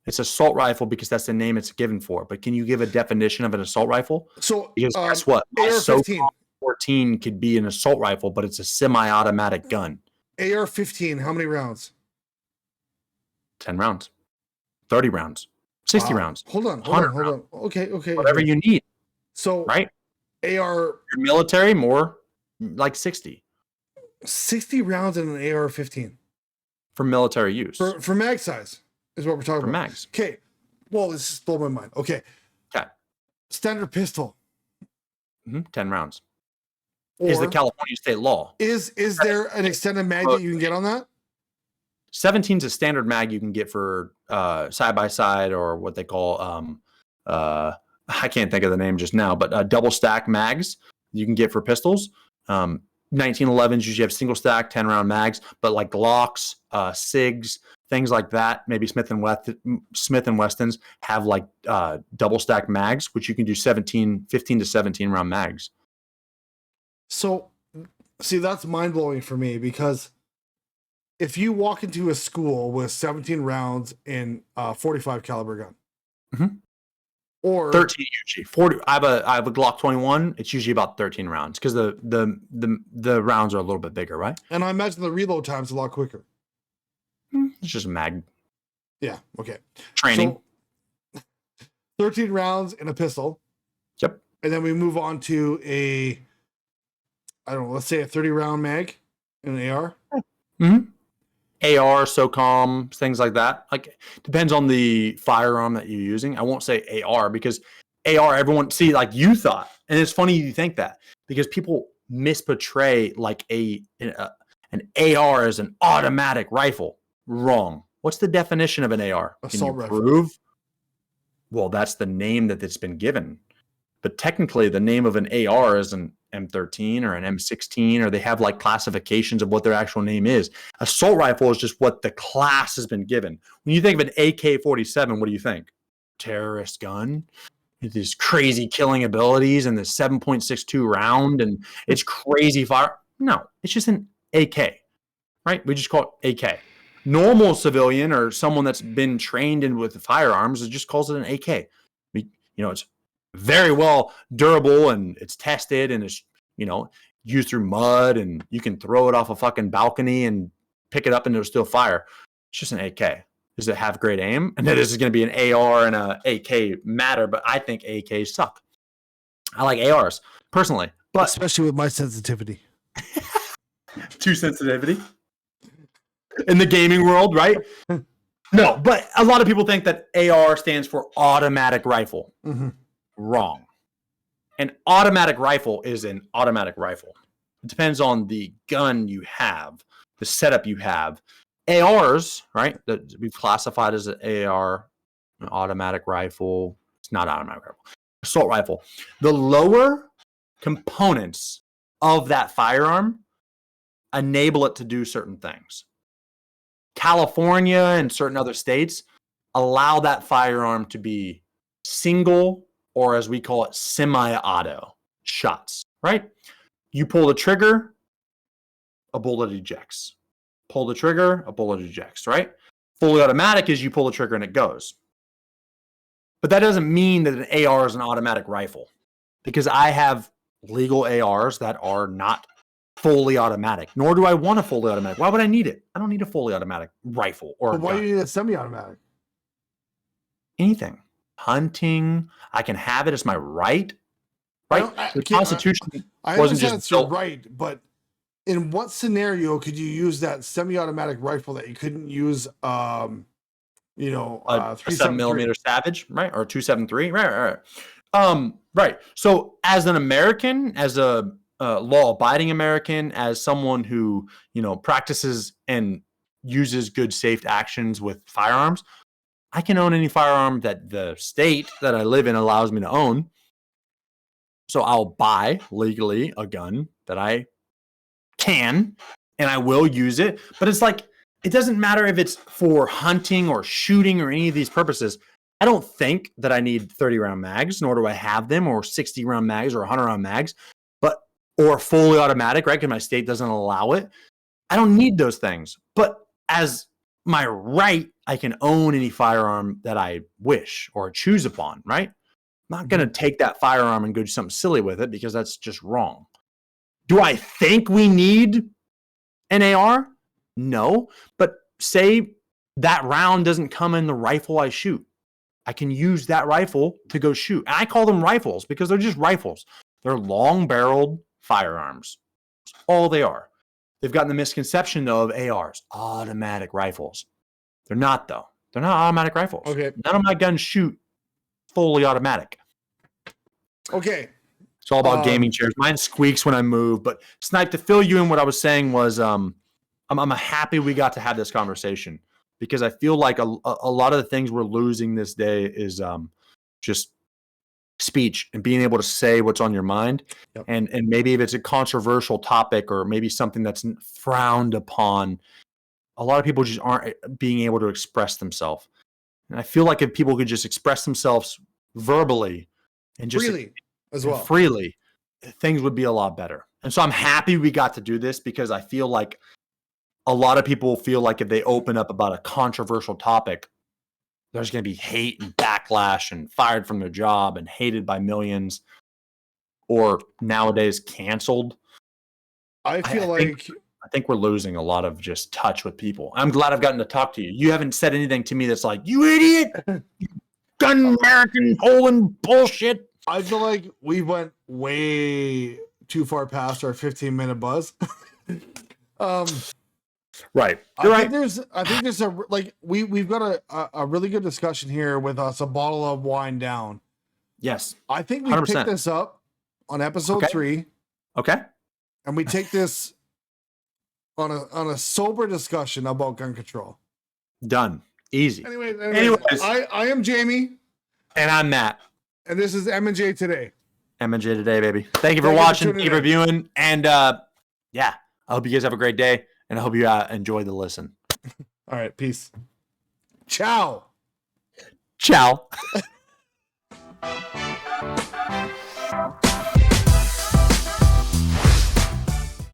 It's assault rifle because that's the name it's given for. But can you give a definition of an assault rifle? So, because guess what? AR-15. 14 could be an assault rifle, but it's a semi-automatic gun. AR-15, how many rounds? 10 rounds. 30 rounds. 60 rounds. Hold on. Okay. Whatever you need. So, right? AR... Your military, more like 60. 60 rounds in an AR-15. For military use. For mag size is what we're talking about. Mags. Okay. Well, this just blew my mind. Okay. Standard pistol. 10 rounds. Is the California state law. Is there an extended mag that you can get on that? 17 is a standard mag you can get for side-by-side or what they call, I can't think of the name just now, but double stack mags you can get for pistols. 1911s usually have single stack 10-round mags, but like Glocks, SIGs, things like that, maybe Smith and Wessons have like double stack mags, which you can do 15 to 17 round mags. So, see, that's mind-blowing for me because if you walk into a school with 17 rounds in a 45 caliber gun, or 13 usually 40, I have a Glock 21. It's usually about 13 rounds because the rounds are a little bit bigger, right? And I imagine the reload time's a lot quicker. It's just a mag. Yeah. Okay. Training. So, 13 rounds in a pistol. Yep. And then we move on to let's say a 30 round mag in an AR. Mm-hmm. AR, SOCOM, things like that. Like, depends on the firearm that you're using. I won't say AR because AR, everyone see, like you thought, and it's funny you think that because people misportray like an AR as an automatic rifle. Wrong. What's the definition of an AR? Assault Can you rifle. prove? Well, that's the name that it's been given. But technically, the name of an AR is an M13 or an M16, or they have like classifications of what their actual name is. Assault rifle is just what the class has been given. When you think of an AK-47, what do you think? Terrorist gun with these crazy killing abilities and the 7.62 round, and it's crazy fire. No, it's just an AK, right? We just call it AK. Normal civilian or someone that's been trained in with firearms just calls it an AK. It's very well durable and it's tested and it's, used through mud and you can throw it off a fucking balcony and pick it up and it'll still fire. It's just an AK. Does it have great aim? And then this is going to be an AR and an AK matter, but I think AKs suck. I like ARs personally, but especially with my sensitivity. to sensitivity in the gaming world, right? No, but a lot of people think that AR stands for automatic rifle. Mm-hmm. Wrong. An automatic rifle is an automatic rifle. It depends on the gun you have, the setup you have. ARs, right, that we've classified as an AR, an automatic rifle. It's not automatic rifle. Assault rifle. The lower components of that firearm enable it to do certain things. California and certain other states allow that firearm to be single, or as we call it, semi-auto shots, right? You pull the trigger, a bullet ejects. Pull the trigger, a bullet ejects, right? Fully automatic is you pull the trigger and it goes. But that doesn't mean that an AR is an automatic rifle, because I have legal ARs that are not fully automatic, nor do I want a fully automatic. Why would I need it? I don't need a fully automatic rifle or why do you need a semi-automatic? Anything. Hunting, I can have it as my right. The Constitution wasn't just built right, but in what scenario could you use that semi-automatic rifle that you couldn't use a 7mm Savage, right? Or 273, right. Right. So as an American, as a law-abiding American, as someone who, practices and uses good, safe actions with firearms, I can own any firearm that the state that I live in allows me to own. So I'll buy legally a gun that I can, and I will use it. But it's like, it doesn't matter if it's for hunting or shooting or any of these purposes. I don't think that I need 30-round mags, nor do I have them, or 60-round mags or 100-round mags, or fully automatic, right? Because my state doesn't allow it. I don't need those things. But as my right, I can own any firearm that I wish or choose upon, right? I'm not going to take that firearm and go do something silly with it, because that's just wrong. Do I think we need an AR? No. But say that round doesn't come in the rifle I shoot. I can use that rifle to go shoot. And I call them rifles because they're just rifles. They're long-barreled firearms. That's all they are. They've gotten the misconception, though, of ARs, automatic rifles. They're not, though. They're not automatic rifles. Okay. None of my guns shoot fully automatic. Okay. It's all about gaming chairs. Mine squeaks when I move. But Snipe, to fill you in, what I was saying was I'm happy we got to have this conversation, because I feel like a lot of the things we're losing this day is just speech and being able to say what's on your mind. Yep. And maybe if it's a controversial topic or maybe something that's frowned upon, a lot of people just aren't being able to express themselves. And I feel like if people could just express themselves verbally and just freely, things would be a lot better. And so I'm happy we got to do this, because I feel like a lot of people feel like if they open up about a controversial topic, there's going to be hate and backlash and fired from their job and hated by millions, or nowadays canceled. I think we're losing a lot of just touch with people. I'm glad I've gotten to talk to you. You haven't said anything to me that's like, you idiot, gun American Poland bullshit. I feel like we went way too far past our 15-minute buzz. Right. I think there's a like we've got a really good discussion here with us, a bottle of wine down. Yes. I think we 100%. pick this up on episode 3. Okay. And we take this on a sober discussion about gun control. Done. Easy. Anyways. I am Jamie. And I'm Matt. And this is M&J Today. M&J Today, baby. Thank you for watching, keep reviewing, and yeah, I hope you guys have a great day, and I hope you enjoy the listen. All right, peace. Ciao. Ciao.